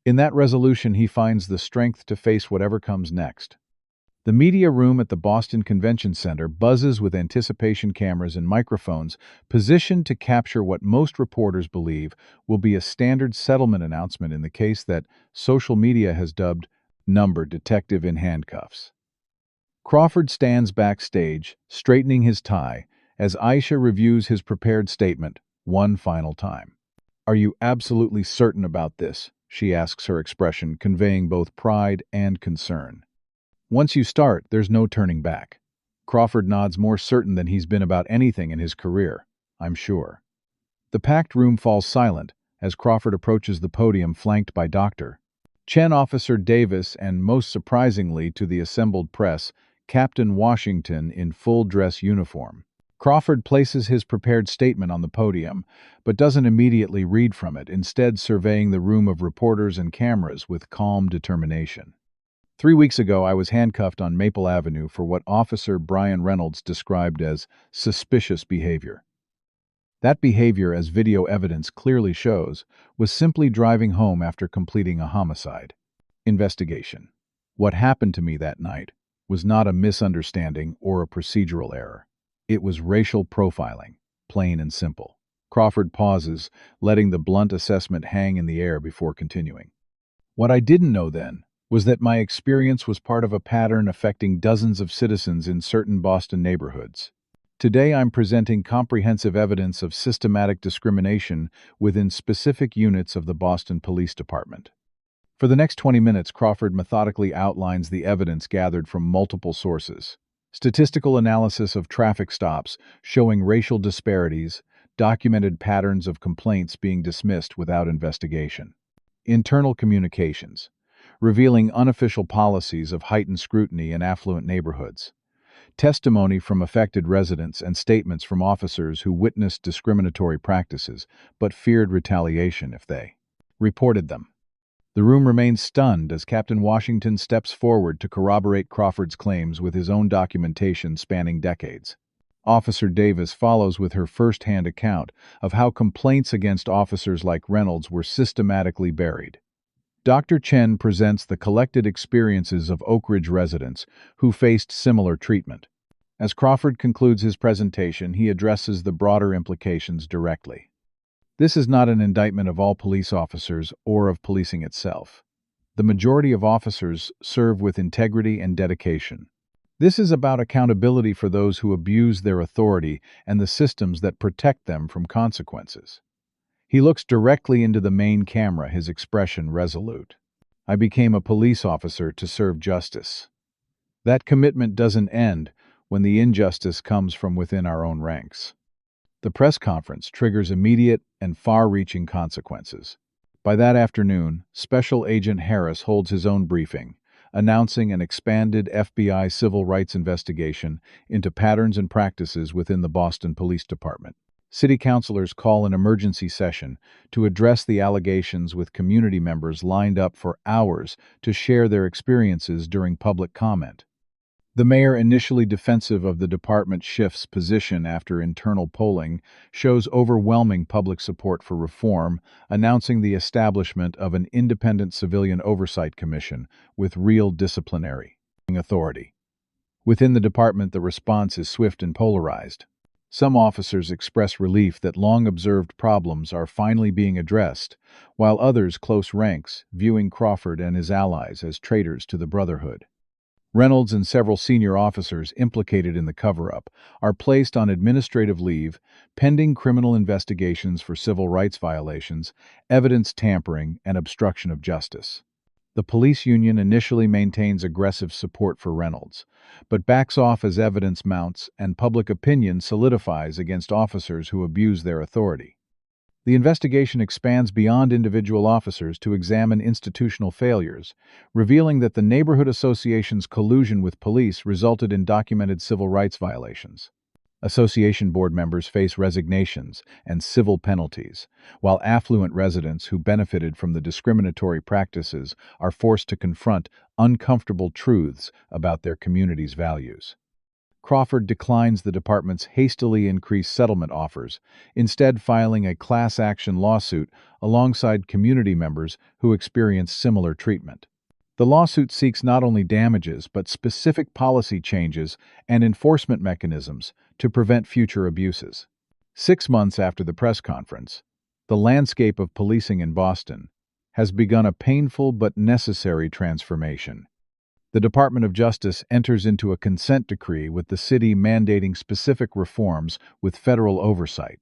In that resolution, he finds the strength to face whatever comes next. The media room at the Boston Convention Center buzzes with anticipation cameras and microphones positioned to capture what most reporters believe will be a standard settlement announcement in the case that social media has dubbed "Number Detective in Handcuffs." Crawford stands backstage, straightening his tie, as Aisha reviews his prepared statement one final time. Are you absolutely certain about this? She asks, her expression conveying both pride and concern. Once you start, there's no turning back. Crawford nods, more certain than he's been about anything in his career, I'm sure. The packed room falls silent as Crawford approaches the podium, flanked by Dr. Chen, Officer Davis, and most surprisingly to the assembled press, Captain Washington in full dress uniform. Crawford places his prepared statement on the podium, but doesn't immediately read from it, instead surveying the room of reporters and cameras with calm determination. 3 weeks ago, I was handcuffed on Maple Avenue for what Officer Brian Reynolds described as suspicious behavior. That behavior, as video evidence clearly shows, was simply driving home after completing a homicide. Investigation. What happened to me that night was not a misunderstanding or a procedural error. It was racial profiling, plain and simple. Crawford pauses, letting the blunt assessment hang in the air before continuing. What I didn't know then was that my experience was part of a pattern affecting dozens of citizens in certain Boston neighborhoods. Today I'm presenting comprehensive evidence of systematic discrimination within specific units of the Boston Police Department. For the next 20 minutes, Crawford methodically outlines the evidence gathered from multiple sources. Statistical analysis of traffic stops showing racial disparities, documented patterns of complaints being dismissed without investigation. Internal communications, revealing unofficial policies of heightened scrutiny in affluent neighborhoods. Testimony from affected residents and statements from officers who witnessed discriminatory practices but feared retaliation if they reported them. The room remains stunned as Captain Washington steps forward to corroborate Crawford's claims with his own documentation spanning decades. Officer Davis follows with her first-hand account of how complaints against officers like Reynolds were systematically buried. Dr. Chen presents the collected experiences of Oak Ridge residents who faced similar treatment. As Crawford concludes his presentation, he addresses the broader implications directly. This is not an indictment of all police officers or of policing itself. The majority of officers serve with integrity and dedication. This is about accountability for those who abuse their authority and the systems that protect them from consequences. He looks directly into the main camera, his expression resolute. I became a police officer to serve justice. That commitment doesn't end when the injustice comes from within our own ranks. The press conference triggers immediate and far-reaching consequences. By that afternoon, Special Agent Harris holds his own briefing, announcing an expanded FBI civil rights investigation into patterns and practices within the Boston Police Department. City councilors call an emergency session to address the allegations, with community members lined up for hours to share their experiences during public comment. The mayor, initially defensive of the department, shifts position after internal polling shows overwhelming public support for reform, announcing the establishment of an independent civilian oversight commission with real disciplinary authority. Within the department, the response is swift and polarized. Some officers express relief that long-observed problems are finally being addressed, while others close ranks, viewing Crawford and his allies as traitors to the Brotherhood. Reynolds and several senior officers implicated in the cover-up are placed on administrative leave, pending criminal investigations for civil rights violations, evidence tampering, and obstruction of justice. The police union initially maintains aggressive support for Reynolds, but backs off as evidence mounts and public opinion solidifies against officers who abuse their authority. The investigation expands beyond individual officers to examine institutional failures, revealing that the neighborhood association's collusion with police resulted in documented civil rights violations. Association board members face resignations and civil penalties, while affluent residents who benefited from the discriminatory practices are forced to confront uncomfortable truths about their community's values. Crawford declines the department's hastily increased settlement offers, instead filing a class action lawsuit alongside community members who experienced similar treatment. The lawsuit seeks not only damages but specific policy changes and enforcement mechanisms to prevent future abuses. 6 months after the press conference, the landscape of policing in Boston has begun a painful but necessary transformation. The Department of Justice enters into a consent decree with the city mandating specific reforms with federal oversight.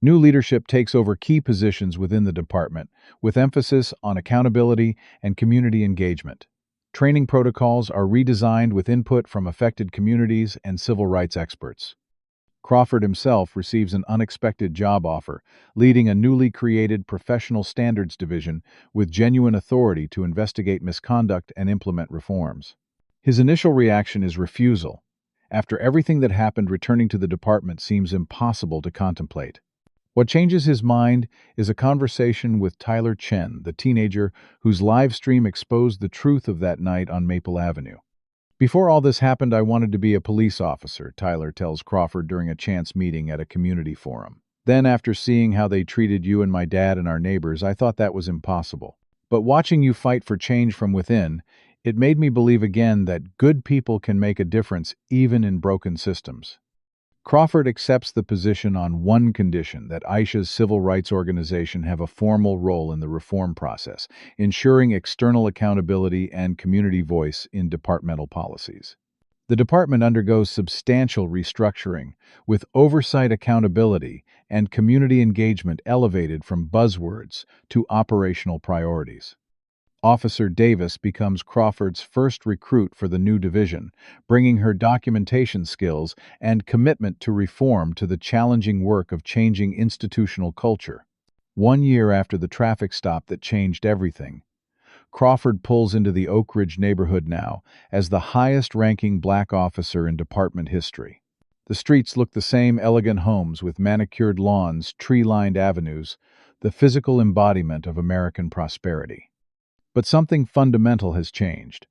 New leadership takes over key positions within the department, with emphasis on accountability and community engagement. Training protocols are redesigned with input from affected communities and civil rights experts. Crawford himself receives an unexpected job offer, leading a newly created professional standards division with genuine authority to investigate misconduct and implement reforms. His initial reaction is refusal. After everything that happened, returning to the department seems impossible to contemplate. What changes his mind is a conversation with Tyler Chen, the teenager whose live stream exposed the truth of that night on Maple Avenue. Before all this happened, I wanted to be a police officer, Tyler tells Crawford during a chance meeting at a community forum. Then, after seeing how they treated you and my dad and our neighbors, I thought that was impossible. But watching you fight for change from within, it made me believe again that good people can make a difference even in broken systems. Crawford accepts the position on one condition: that Aisha's civil rights organization have a formal role in the reform process, ensuring external accountability and community voice in departmental policies. The department undergoes substantial restructuring, with oversight, accountability, and community engagement elevated from buzzwords to operational priorities. Officer Davis becomes Crawford's first recruit for the new division, bringing her documentation skills and commitment to reform to the challenging work of changing institutional culture. 1 year after the traffic stop that changed everything, Crawford pulls into the Oak Ridge neighborhood now as the highest-ranking black officer in department history. The streets look the same: elegant homes with manicured lawns, tree-lined avenues, the physical embodiment of American prosperity. But something fundamental has changed.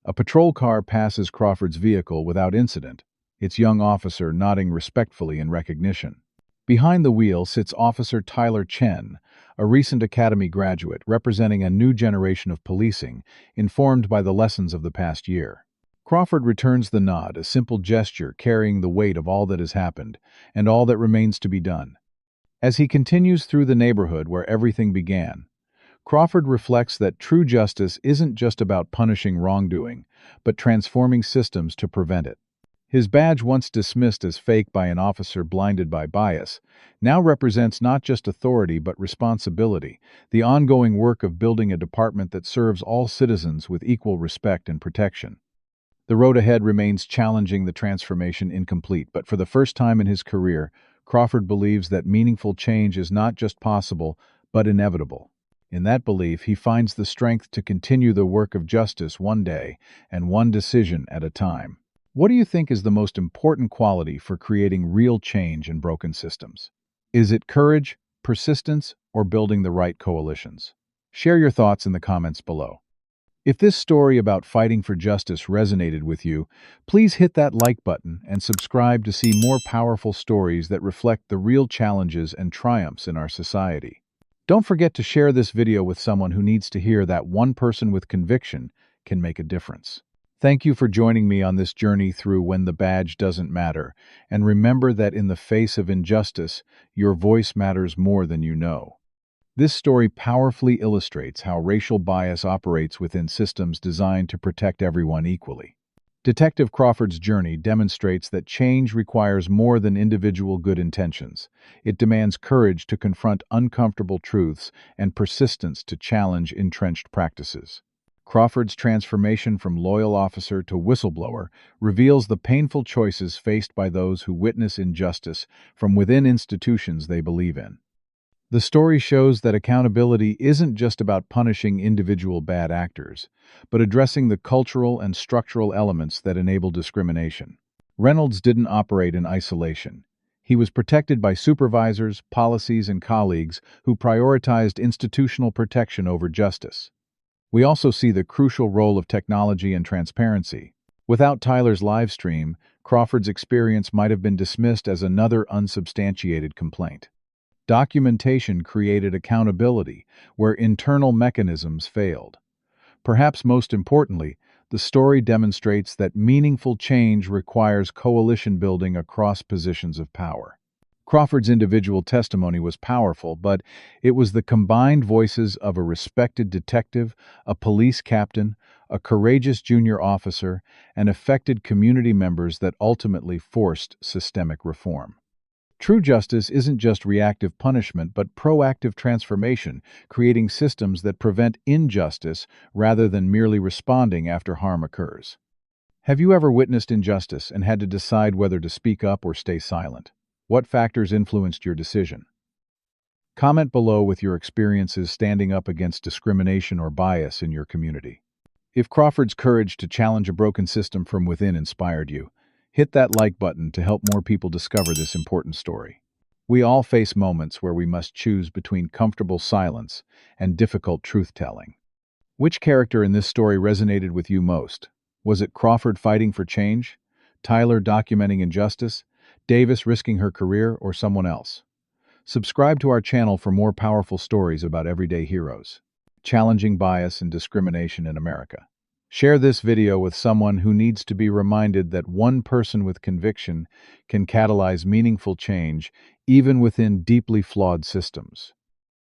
A patrol car passes Crawford's vehicle without incident, its young officer nodding respectfully in recognition. Behind the wheel sits Officer Tyler Chen, a recent academy graduate representing a new generation of policing, informed by the lessons of the past year. Crawford returns the nod, a simple gesture carrying the weight of all that has happened and all that remains to be done. As he continues through the neighborhood where everything began, Crawford reflects that true justice isn't just about punishing wrongdoing, but transforming systems to prevent it. His badge, once dismissed as fake by an officer blinded by bias, now represents not just authority but responsibility, the ongoing work of building a department that serves all citizens with equal respect and protection. The road ahead remains challenging, the transformation incomplete, but for the first time in his career, Crawford believes that meaningful change is not just possible, but inevitable. In that belief, he finds the strength to continue the work of justice one day and one decision at a time. What do you think is the most important quality for creating real change in broken systems? Is it courage, persistence, or building the right coalitions? Share your thoughts in the comments below. If this story about fighting for justice resonated with you, please hit that like button and subscribe to see more powerful stories that reflect the real challenges and triumphs in our society. Don't forget to share this video with someone who needs to hear that one person with conviction can make a difference. Thank you for joining me on this journey through When the Badge Doesn't Matter, and remember that in the face of injustice, your voice matters more than you know. This story powerfully illustrates how racial bias operates within systems designed to protect everyone equally. Detective Crawford's journey demonstrates that change requires more than individual good intentions. It demands courage to confront uncomfortable truths and persistence to challenge entrenched practices. Crawford's transformation from loyal officer to whistleblower reveals the painful choices faced by those who witness injustice from within institutions they believe in. The story shows that accountability isn't just about punishing individual bad actors, but addressing the cultural and structural elements that enable discrimination. Reynolds didn't operate in isolation. He was protected by supervisors, policies, and colleagues who prioritized institutional protection over justice. We also see the crucial role of technology and transparency. Without Tyler's live stream, Crawford's experience might have been dismissed as another unsubstantiated complaint. Documentation created accountability where internal mechanisms failed. Perhaps most importantly, the story demonstrates that meaningful change requires coalition building across positions of power. Crawford's individual testimony was powerful, but it was the combined voices of a respected detective, a police captain, a courageous junior officer, and affected community members that ultimately forced systemic reform. True justice isn't just reactive punishment, but proactive transformation, creating systems that prevent injustice rather than merely responding after harm occurs. Have you ever witnessed injustice and had to decide whether to speak up or stay silent? What factors influenced your decision? Comment below with your experiences standing up against discrimination or bias in your community. If Crawford's courage to challenge a broken system from within inspired you, hit that like button to help more people discover this important story. We all face moments where we must choose between comfortable silence and difficult truth-telling. Which character in this story resonated with you most? Was it Crawford fighting for change, Tyler documenting injustice, Davis risking her career, or someone else? Subscribe to our channel for more powerful stories about everyday heroes, challenging bias and discrimination in America. Share this video with someone who needs to be reminded that one person with conviction can catalyze meaningful change even within deeply flawed systems.